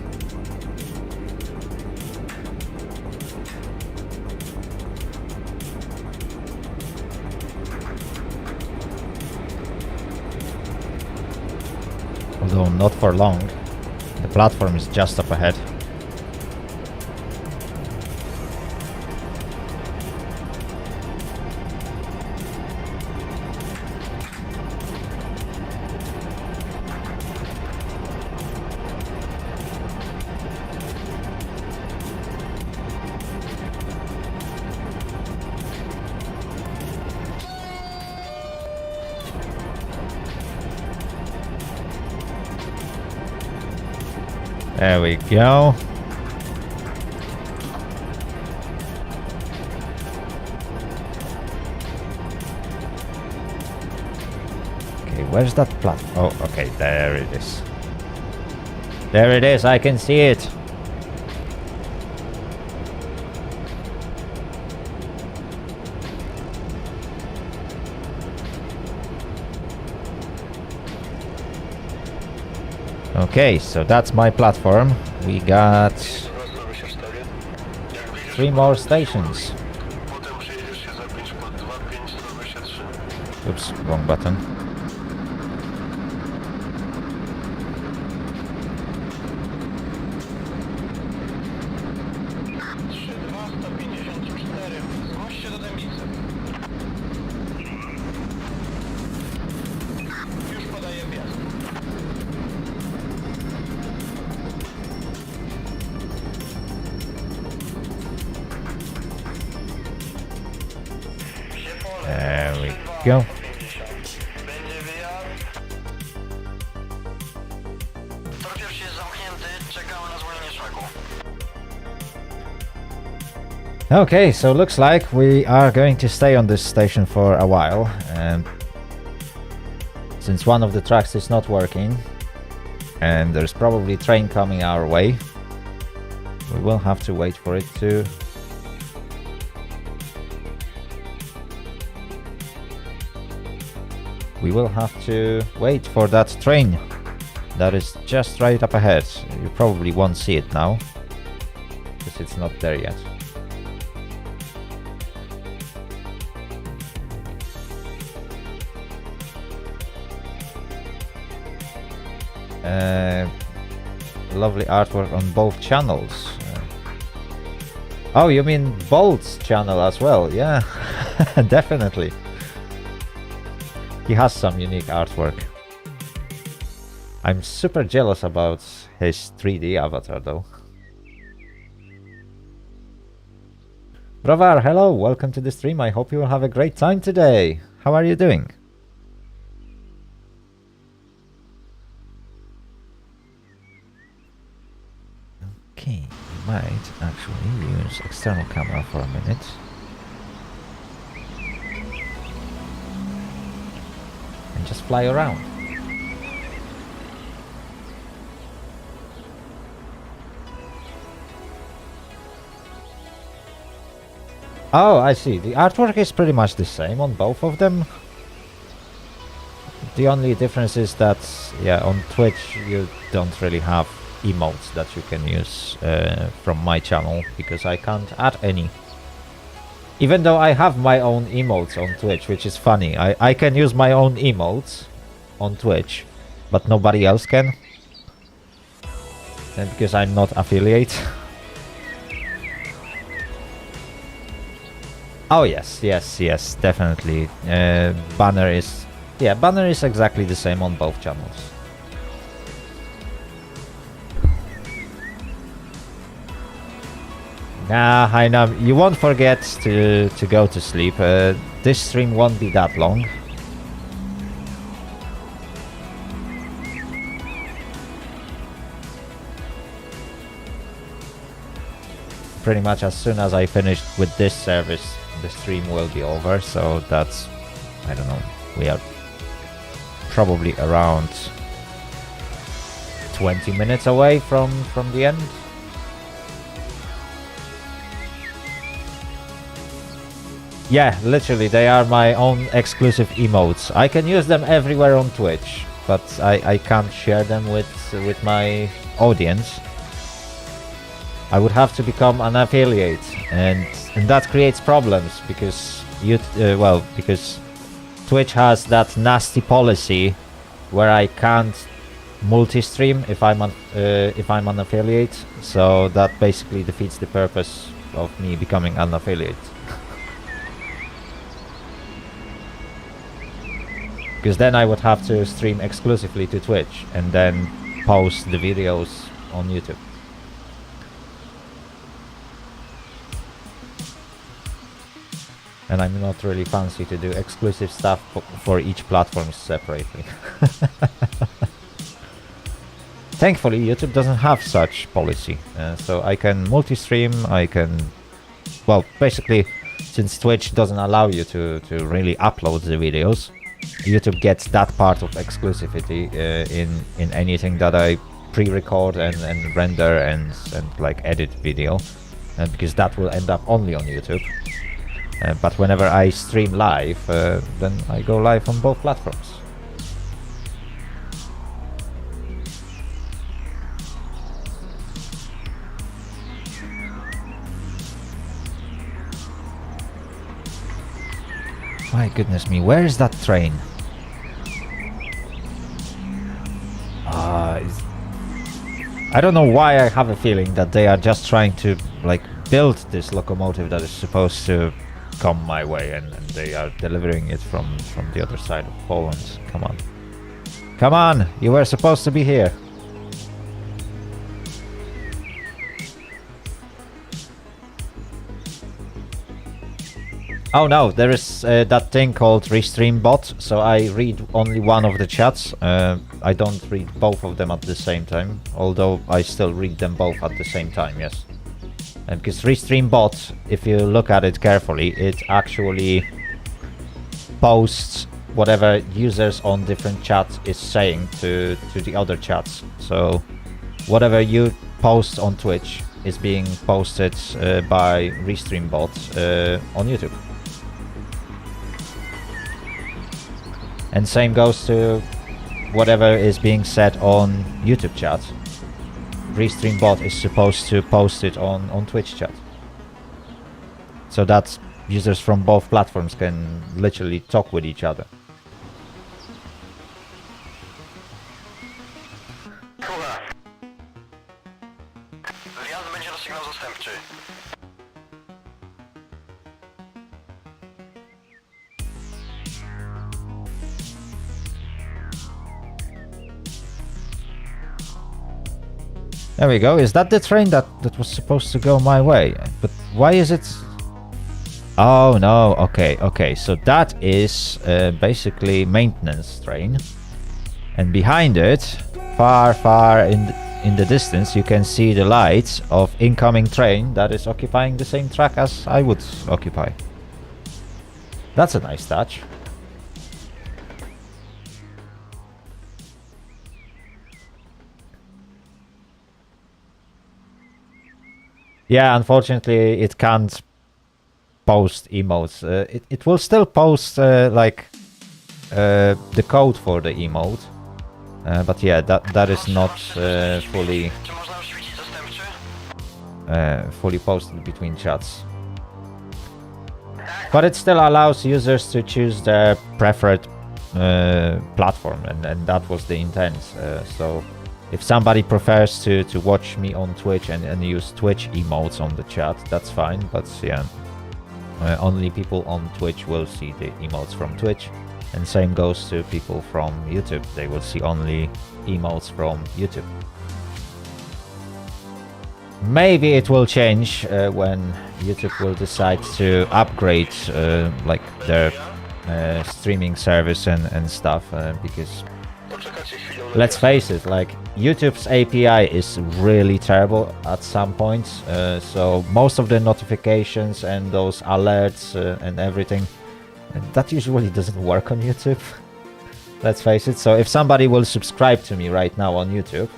Although not for long. The platform is just up ahead. There we go. Okay, where's that platform? Oh, okay, there it is. There it is, I can see it. Okay, so that's my platform. We got 3 more stations. Oops, wrong button. Go. 50. Będzie wyjazd. Tor pierwszy jest zamknięty, czekamy na zwolnienie szlaku. Okay, so looks like we are going to stay on this station for a while. Since one of the tracks is not working, and there's probably a train coming our way, we will have to wait for it to... We will have to wait for that train that is just right up ahead. You probably won't see it now, because it's not there yet. Lovely artwork on both channels. Oh, you mean Bolt's channel as well? Yeah, definitely. He has some unique artwork. I'm super jealous about his 3D avatar though. Bravar, hello, welcome to the stream. I hope you will have a great time today. How are you doing? Okay, we might actually use external camera for a minute. And just fly around. Oh, I see. The artwork is pretty much the same on both of them. The only difference is that, yeah, on Twitch you don't really have emotes that you can use from my channel, because I can't add any. Even though I have my own emotes on Twitch, which is funny. I can use my own emotes on Twitch, but nobody else can. And because I'm not affiliate. Oh yes, definitely. Banner is... Yeah, banner is exactly the same on both channels. Nah, Hainam, you won't forget to go to sleep. This stream won't be that long. Pretty much as soon as I finish with this service, the stream will be over, so that's... I don't know, we are probably around 20 minutes away from the end. Yeah, literally, they are my own exclusive emotes. I can use them everywhere on Twitch, but I can't share them with my audience. I would have to become an affiliate, and that creates problems, because because Twitch has that nasty policy where I can't multi-stream if I'm an affiliate. So that basically defeats the purpose of me becoming an affiliate. Because then I would have to stream exclusively to Twitch and then post the videos on YouTube. And I'm not really fancy to do exclusive stuff for each platform separately. Thankfully, YouTube doesn't have such policy. So I can multi-stream, I can... Well, basically, since Twitch doesn't allow you to really upload the videos, YouTube gets that part of exclusivity in anything that I pre-record and render and like edit video, because that will end up only on YouTube. But whenever I stream live, then I go live on both platforms. My goodness me, where is that train? I don't know why I have a feeling that they are just trying to like build this locomotive that is supposed to come my way, and they are delivering it from the other side of Poland. Come on. Come on! You were supposed to be here. Oh no, there is that thing called Restream bot, so I read only one of the chats. I don't read both of them at the same time, although I still read them both at the same time, yes. Because Restream bot, if you look at it carefully, it actually posts whatever users on different chats is saying to the other chats. So whatever you post on Twitch is being posted by Restream bot on YouTube. And same goes to whatever is being said on YouTube chat. Restream bot is supposed to post it on Twitch chat. So that users from both platforms can literally talk with each other. Słuchaj. Wjazd będzie na sygnał zastępczy. There we go. Is that the train that was supposed to go my way? But why is it... Oh no, okay. So that is basically maintenance train. And behind it, far in the distance, you can see the lights of incoming train that is occupying the same track as I would occupy. That's a nice touch. Yeah, unfortunately, it can't post emotes. It will still post like the code for the emote, but yeah, that is not fully Czy można oświecić zastępczy? fully posted between chats. But it still allows users to choose their preferred platform, and that was the intent. So if somebody prefers to watch me on Twitch and use Twitch emotes on the chat, that's fine, but yeah, only people on Twitch will see the emotes from Twitch, and same goes to people from YouTube. They will see only emotes from YouTube. Maybe it will change when YouTube will decide to upgrade like their streaming service and stuff, because Poczekajcie chwilę. let's face it, like YouTube's API is really terrible at some points. So most of the notifications and those alerts and everything, that usually doesn't work on YouTube. Let's face it. So if somebody will subscribe to me right now on YouTube,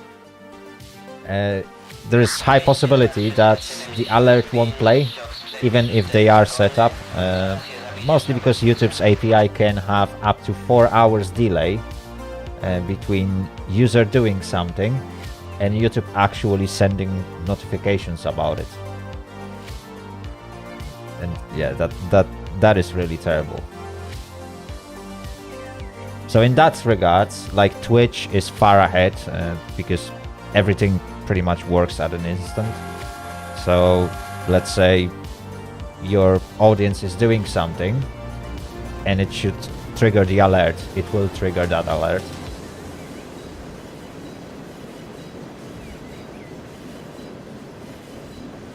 there is high possibility that the alert won't play, even if they are set up. Mostly because YouTube's API can have up to 4 hours delay between user doing something and YouTube actually sending notifications about it. And yeah, that is really terrible. So in that regards, like Twitch is far ahead because everything pretty much works at an instant. So let's say your audience is doing something and it should trigger the alert, it will trigger that alert.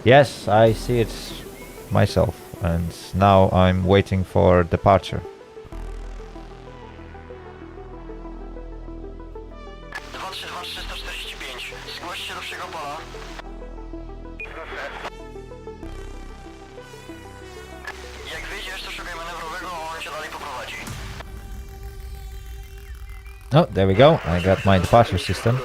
Yes, I see it myself, and now I'm waiting for departure. 232-345. Zgłoś się do pierwszego pola. Jak wyjdziesz, to szukaj manewrowego, a on cię dalej poprowadzi. Oh, there we go. I got my departure system.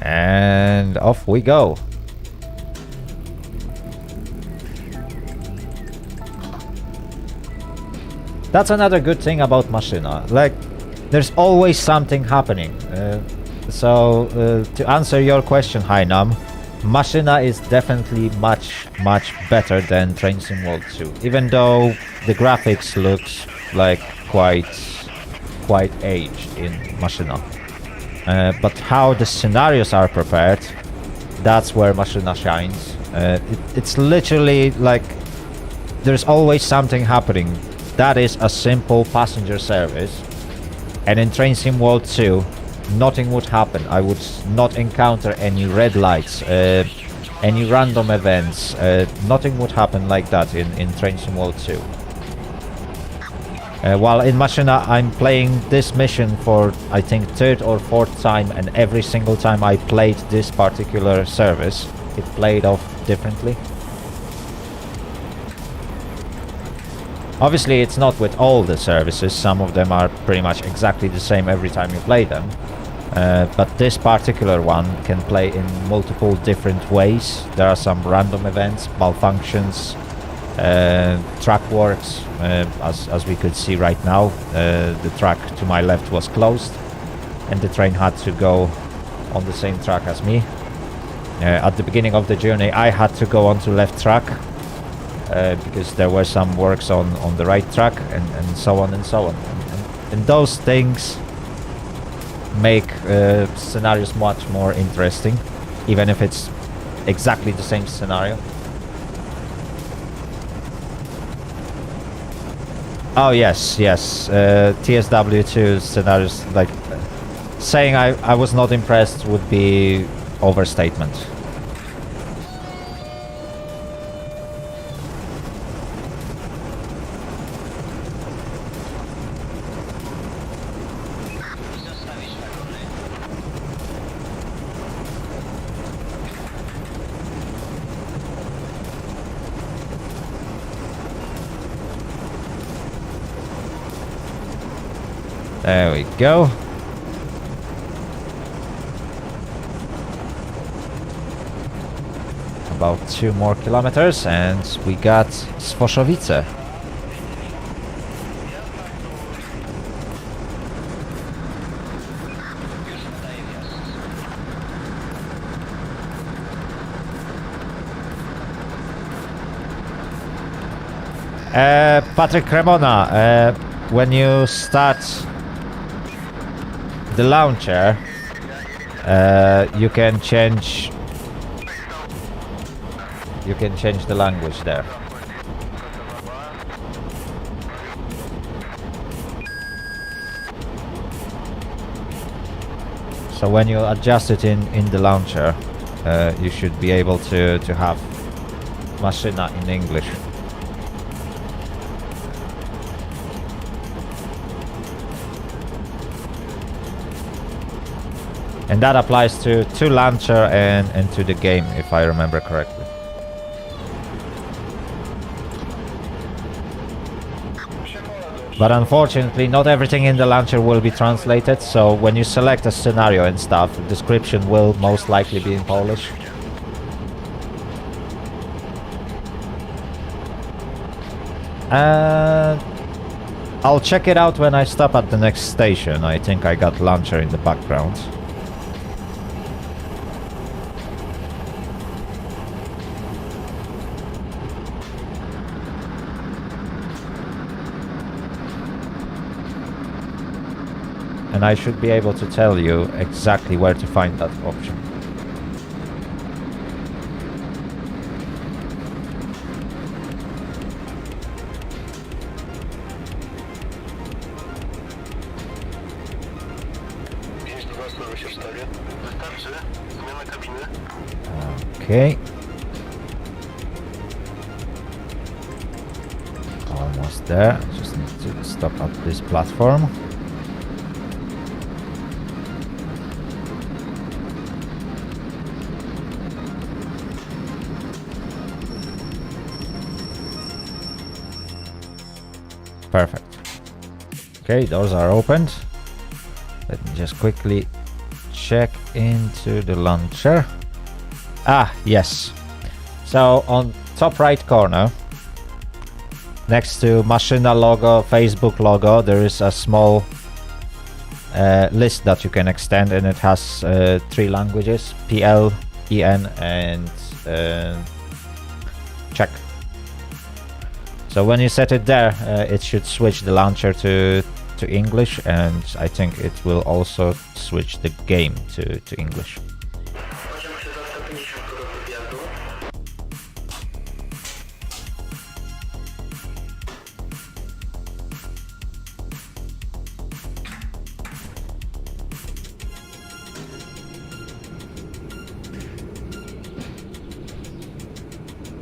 And off we go. That's another good thing about MaSzyna. Like, there's always something happening. So to answer your question, Hainam, MaSzyna is definitely much better than Train Sim World 2. Even though the graphics looks like quite aged in MaSzyna. But how the scenarios are prepared, that's where MaSzyna shines. It's literally like there's always something happening. That is a simple passenger service. And in Train Sim World 2, nothing would happen. I would not encounter any red lights, any random events. Nothing would happen like that in Train Sim World 2. While in MaSzyna I'm playing this mission for I think 3rd or 4th time, and every single time I played this particular service, it played off differently. Obviously it's not with all the services, some of them are pretty much exactly the same every time you play them. But this particular one can play in multiple different ways. There are some random events, malfunctions, track works, as we could see right now. The track to my left was closed and the train had to go on the same track as me. At the beginning of the journey I had to go onto left track because there were some works on the right track, and so on and so on. And those things make scenarios much more interesting, even if it's exactly the same scenario. Oh yes, yes. TSW2 scenarios, like saying I was not impressed would be overstatement. There we go. About 2 more kilometers and we got Swoszowice. Patrick Cremona, when you start the launcher, you can change the language there. So when you adjust it in the launcher, you should be able to have MaSzyna in English. And that applies to launcher and to the game, if I remember correctly. But unfortunately, not everything in the launcher will be translated, so when you select a scenario and stuff, the description will most likely be in Polish. I'll check it out when I stop at the next station. I think I got launcher in the background. And I should be able to tell you exactly where to find that option. Okay. Almost there. Just need to stop at this platform. Perfect. Okay, doors are opened. Let me just quickly check into the launcher. Ah, yes. So on top right corner, next to MaSzyna logo, Facebook logo, there is a small list that you can extend, and it has 3 languages: PL, EN, and Czech. So when you set it there, it should switch the launcher to English, and I think it will also switch the game to English.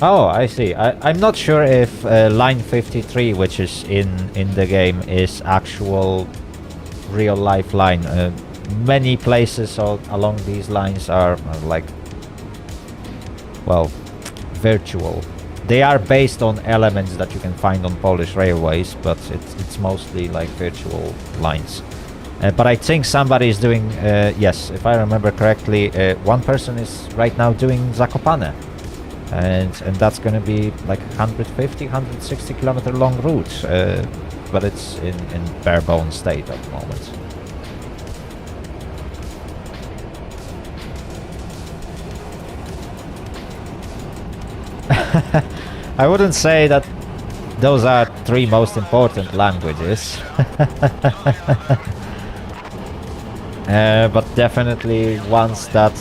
Oh, I see. I'm not sure if line 53, which is in the game, is actual real life line. Many places along these lines are like, well, virtual. They are based on elements that you can find on Polish railways, but it's mostly like virtual lines. But I think somebody is doing, yes, if I remember correctly, one person is right now doing Zakopane. And that's gonna be like 150, 160 kilometer long route, but it's in bare bones state at the moment. I wouldn't say that those are three most important languages. But definitely ones that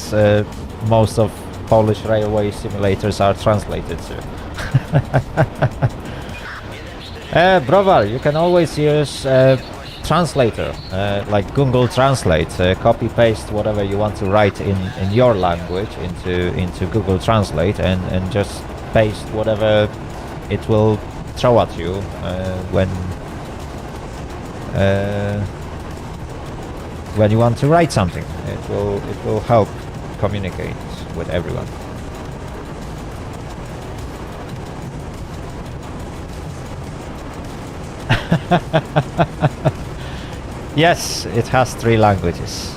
most of Polish railway simulators are translated to. Browar, you can always use translator, like Google Translate. Copy paste whatever you want to write in your language into Google Translate and just paste whatever it will throw at you when you want to write something. It will help communicate with everyone. Yes, it has 3 languages.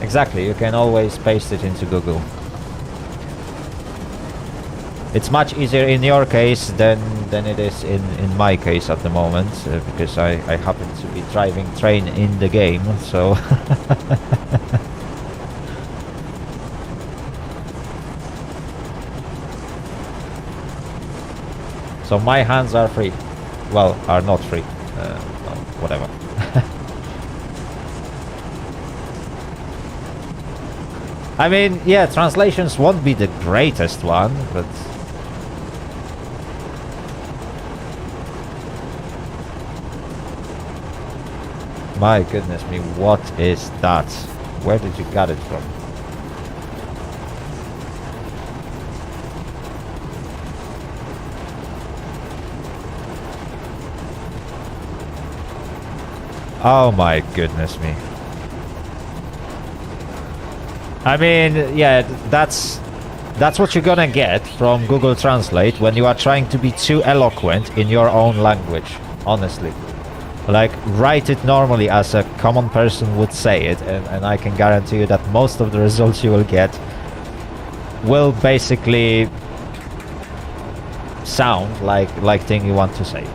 Exactly, you can always paste it into Google. It's much easier in your case than it is in my case at the moment, because I happen to be driving train in the game, so... So my hands are free. Well, are not free. Well, whatever. I mean, yeah, translations won't be the greatest one, but... My goodness me, what is that? Where did you get it from? Oh my goodness me. I mean, yeah, that's what you're gonna get from Google Translate when you are trying to be too eloquent in your own language, honestly. Like, write it normally as a common person would say it, and I can guarantee you that most of the results you will get will basically sound like thing you want to say.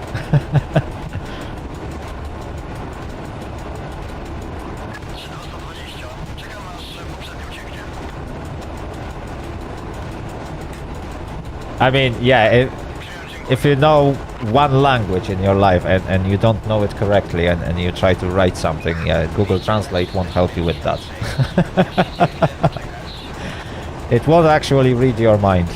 I mean, yeah, if you know one language in your life and you don't know it correctly and you try to write something, yeah, Google Translate won't help you with that. It won't actually read your mind.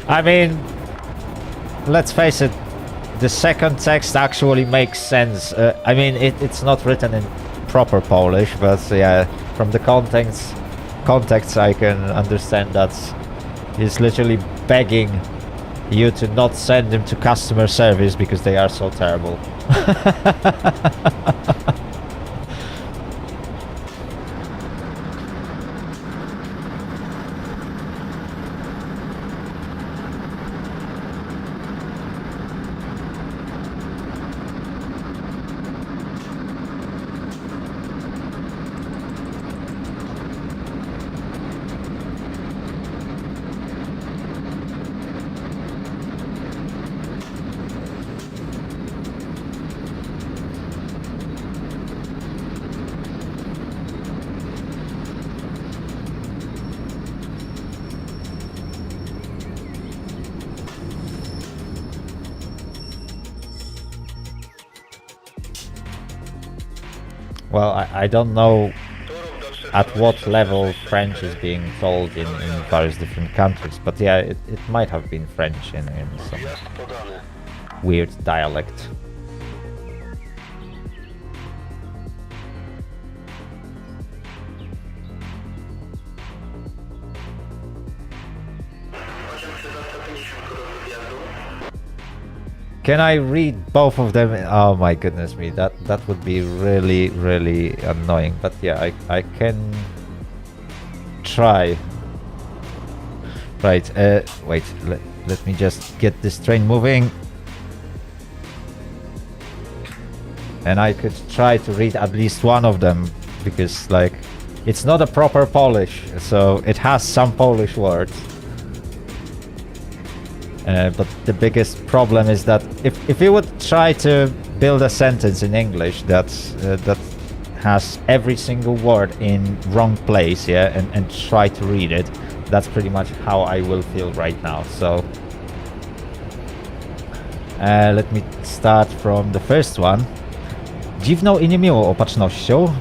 I mean, let's face it, the second text actually makes sense. I mean, it's not written in proper Polish, but yeah, from the context I can understand that he's literally begging you to not send him to customer service because they are so terrible. Well, I don't know at what level French is being told in various different countries, but yeah, it might have been French in some weird dialect. Can I read both of them? Oh my goodness me, that would be really, really annoying. But yeah, I can try. Right, wait, let me just get this train moving. And I could try to read at least one of them, because like, it's not a proper Polish, so it has some Polish words. But the biggest problem is that if you would try to build a sentence in English that has every single word in wrong place, yeah, and try to read it, that's pretty much how I will feel right now. So let me start from the first one. Dziwną i niemiłą opatrznością,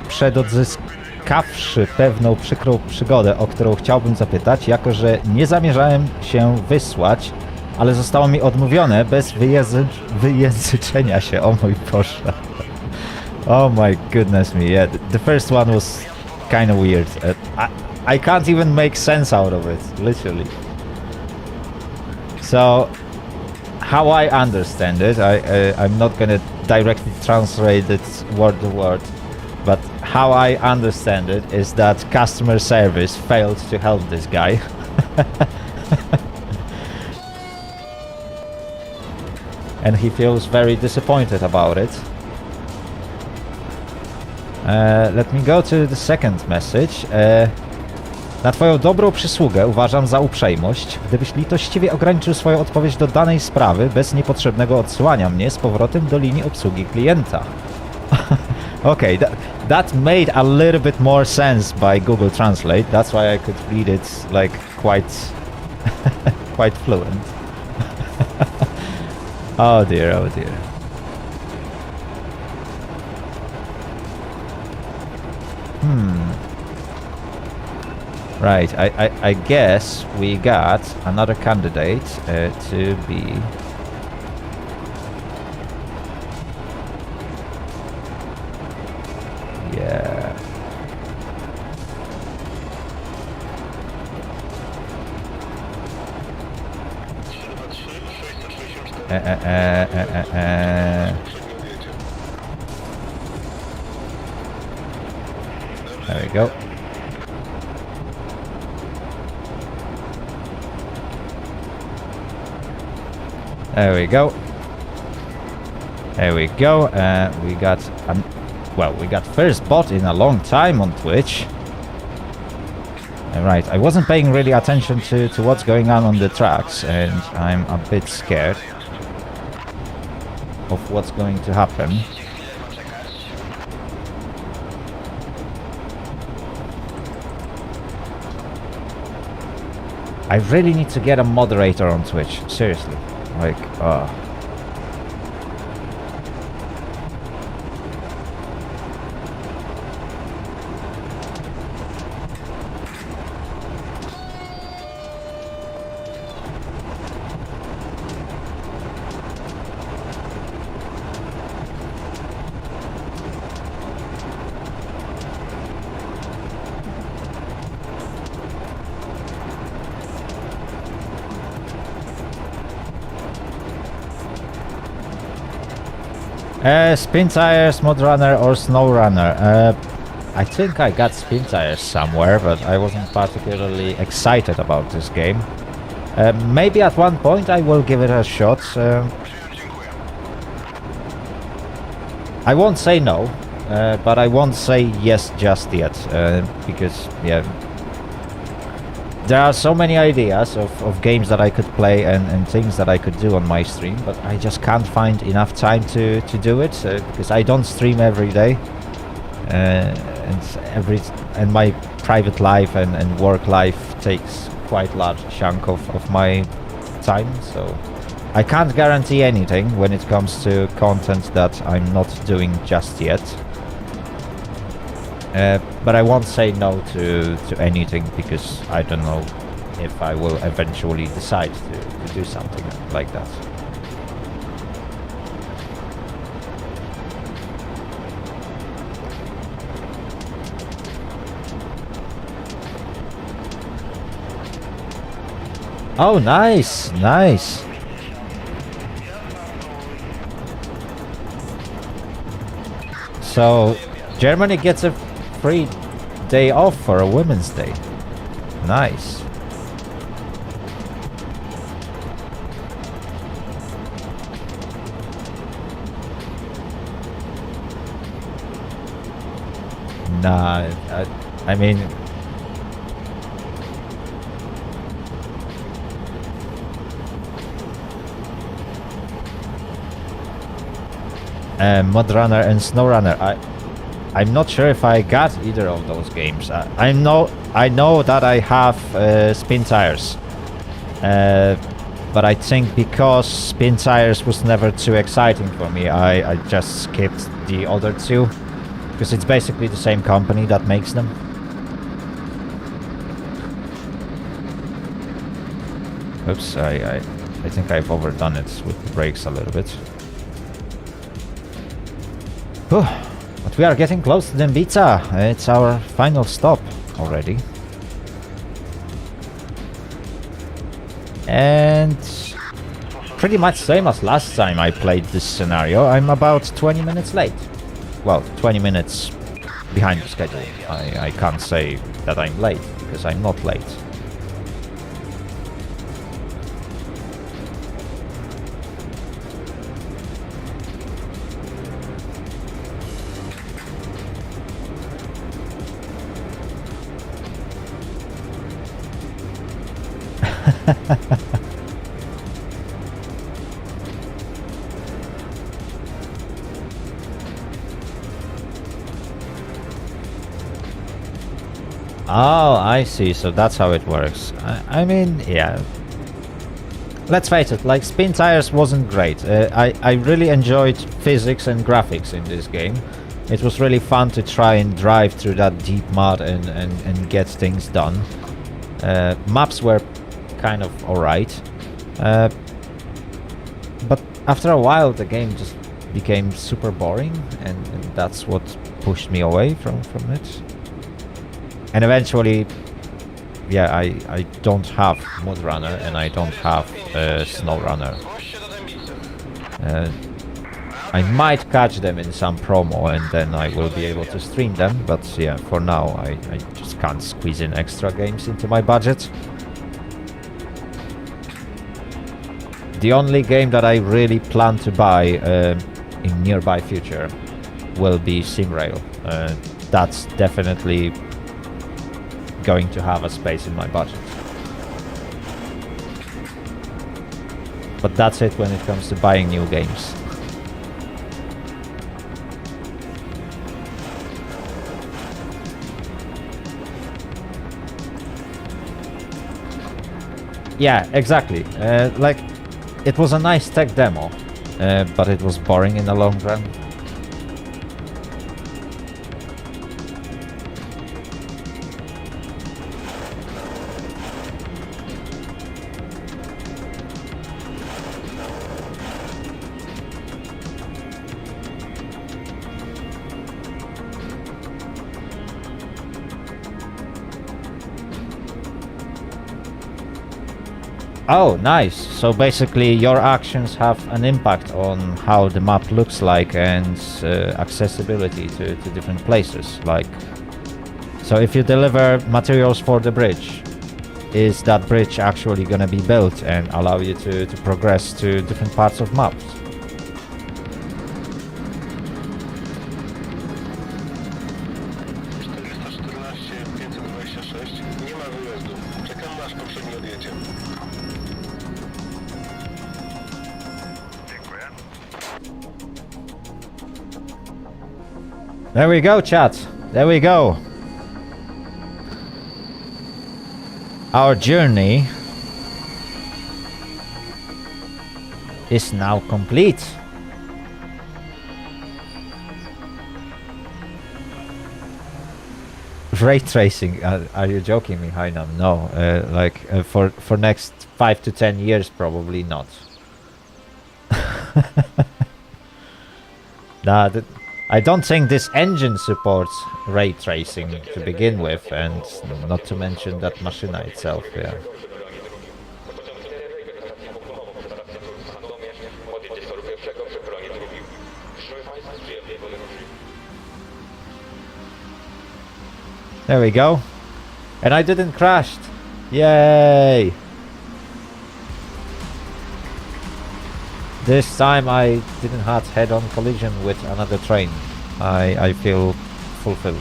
przedodzyskawszy pewną przykrą przygodę, o którą chciałbym zapytać, jako że nie zamierzałem się wysłać, ale zostało mi odmówione bez wyjęzyczenia się. O mój Boże. Oh my goodness me, yeah. The first one was kind of weird. I can't even make sense out of it, literally. So, how I understand it, I'm not gonna directly translate it word to word, but how I understand it is that customer service failed to help this guy. And he feels very disappointed about it. Let me go to the second message. Na twoją dobrą przysługę uważam za uprzejmość, gdybyś litościwie ograniczył swoją odpowiedź do danej sprawy bez niepotrzebnego odsyłania mnie z powrotem do linii obsługi klienta. Okay, that made a little bit more sense by Google Translate. That's why I could read it like quite quite fluent. Oh dear, oh dear. Right, I guess we got another candidate to be... Yeah. There we go. There we go. There we go. We got well, we got first bot in a long time on Twitch. Right, I wasn't paying really attention to what's going on the tracks, and I'm a bit scared of what's going to happen. I really need to get a moderator on Twitch, seriously. Like, spin tires, mud runner, or snow runner. I think I got spin tires somewhere, but I wasn't particularly excited about this game. Maybe at one point I will give it a shot. I won't say no, but I won't say yes just yet, because yeah, there are so many ideas of games that I could play and things that I could do on my stream, but I just can't find enough time to do it, because I don't stream every day, and my private life and work life takes quite large chunk of my time, so I can't guarantee anything when it comes to content that I'm not doing just yet. But I won't say no to anything because I don't know if I will eventually decide to do something like that. Oh, nice, nice. So, Germany gets a free day off for a Women's Day. Nice. Nah, I mean... Mudrunner and Snowrunner. I'm not sure if I got either of those games. I know that I have Spin Tires, but I think because Spin Tires was never too exciting for me, I just skipped the other two because it's basically the same company that makes them. Oops, I think I've overdone it with the brakes a little bit. Whew. But we are getting close to Dębica. It's our final stop already. And pretty much same as last time I played this scenario. I'm about 20 minutes late. Well, 20 minutes behind the schedule. I can't say that I'm late because I'm not late. Oh, I see. So that's how it works. I mean, yeah. Let's face it, like, Spin Tires wasn't great. I really enjoyed physics and graphics in this game. It was really fun to try and drive through that deep mud and get things done. Maps were kind of alright. But after a while the game just became super boring and that's what pushed me away from it. And eventually, yeah, I don't have Mudrunner and I don't have Snowrunner. I might catch them in some promo and then I will be able to stream them, but yeah, for now I just can't squeeze in extra games into my budget. The only game that I really plan to buy in nearby future will be SimRail. That's definitely going to have a space in my budget. But that's it when it comes to buying new games. Yeah, exactly. Like, it was a nice tech demo, but it was boring in the long run. Oh, nice. So basically your actions have an impact on how the map looks like and accessibility to different places. Like, so if you deliver materials for the bridge, is that bridge actually going to be built and allow you to progress to different parts of maps? There we go, chat. There we go. Our journey is now complete. ray tracing. Are you joking me, Hainam? No. For next 5 to 10 years, probably not. Nah, I don't think this engine supports ray tracing to begin with, and not to mention that MaSzyna itself. Yeah. There we go. And I didn't crash. Yay! This time I didn't have head-on collision with another train. I feel fulfilled.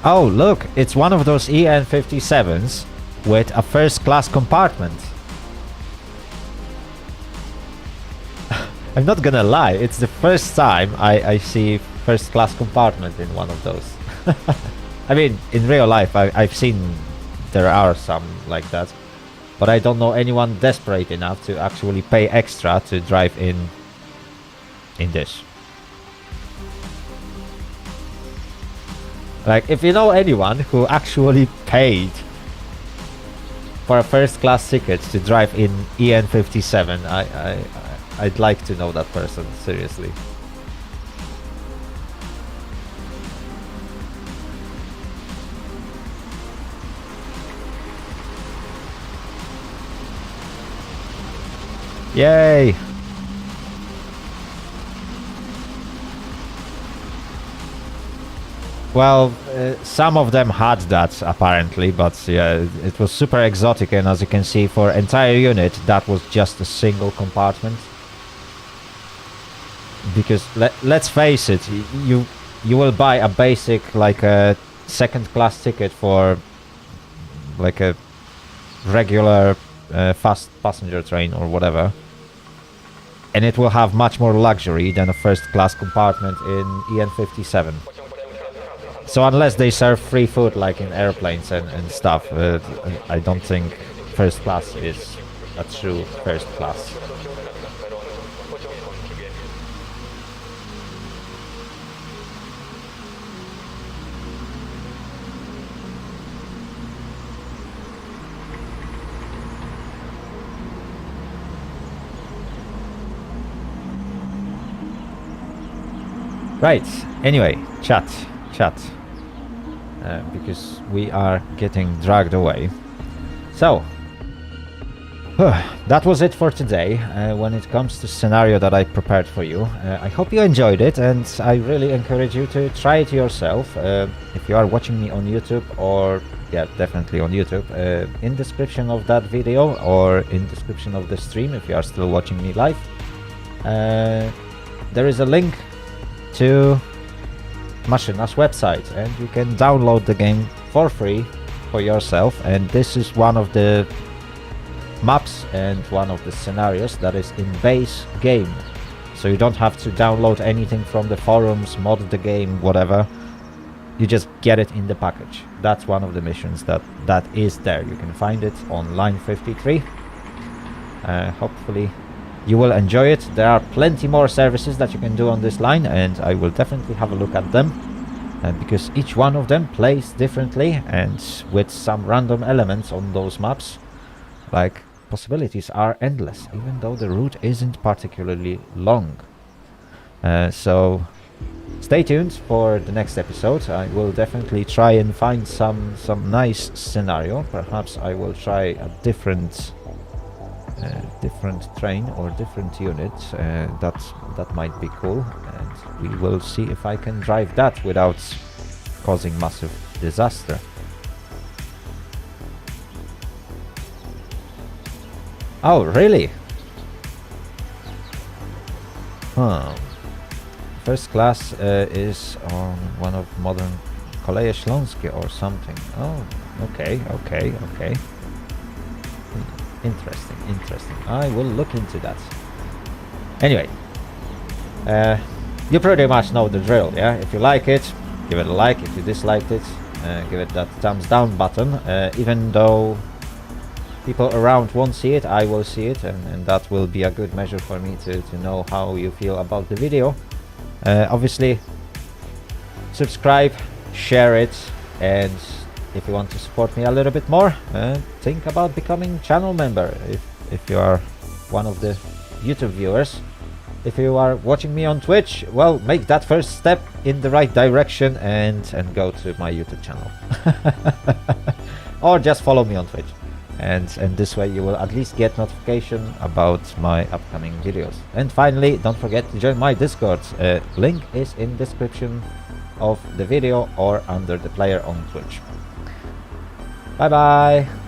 Oh, look, it's one of those EN57s with a first-class compartment. I'm not gonna lie, it's the first time I see first-class compartment in one of those. I mean, in real life, I've seen there are some like that, but I don't know anyone desperate enough to actually pay extra to drive in this. Like, if you know anyone who actually paid for a first-class ticket to drive in EN57, I'd like to know that person, seriously. Yay! Well, some of them had that apparently, but yeah, it was super exotic, and as you can see, for entire unit, that was just a single compartment. Because let's face it, you will buy a basic, like a second-class ticket for like a regular fast passenger train or whatever, and it will have much more luxury than a first-class compartment in EN57. So unless they serve free food like in airplanes and stuff, I don't think first class is a true first class. Right, anyway, chat. Because we are getting dragged away. So, that was it for today when it comes to scenario that I prepared for you. I hope you enjoyed it, and I really encourage you to try it yourself. If you are watching me on YouTube, or yeah, definitely on YouTube, in description of that video, or in description of the stream if you are still watching me live, there is a link to MaSzyna's website, and you can download the game for free for yourself. And this is one of the maps and one of the scenarios that is in base game, so you don't have to download anything from the forums, mod the game, whatever. You just get it in the package. That's one of the missions that is there. You can find it on line 53. Hopefully you will enjoy it. There are plenty more services that you can do on this line, and I will definitely have a look at them, because each one of them plays differently and with some random elements on those maps. Like, possibilities are endless, even though the route isn't particularly long. So stay tuned for the next episode. I will definitely try and find some nice scenario. Perhaps I will try a different train or different unit. That might be cool, and we will see if I can drive that without causing massive disaster. Oh, really? Huh. First class is on one of modern Koleje Śląskie or something. Oh, okay. Interesting. I will look into that. Anyway, you pretty much know the drill, yeah? If you like it, give it a like. If you disliked it, give it that thumbs down button. Even though people around won't see it, I will see it, and that will be a good measure for me to know how you feel about the video. Obviously, subscribe, share it, and if you want to support me a little bit more, think about becoming channel member if you are one of the YouTube viewers. If you are watching me on Twitch, well, make that first step in the right direction and go to my YouTube channel. Or just follow me on Twitch. And this way you will at least get notification about my upcoming videos. And finally, don't forget to join my Discord. Link is in description of the video or under the player on Twitch. Bye bye!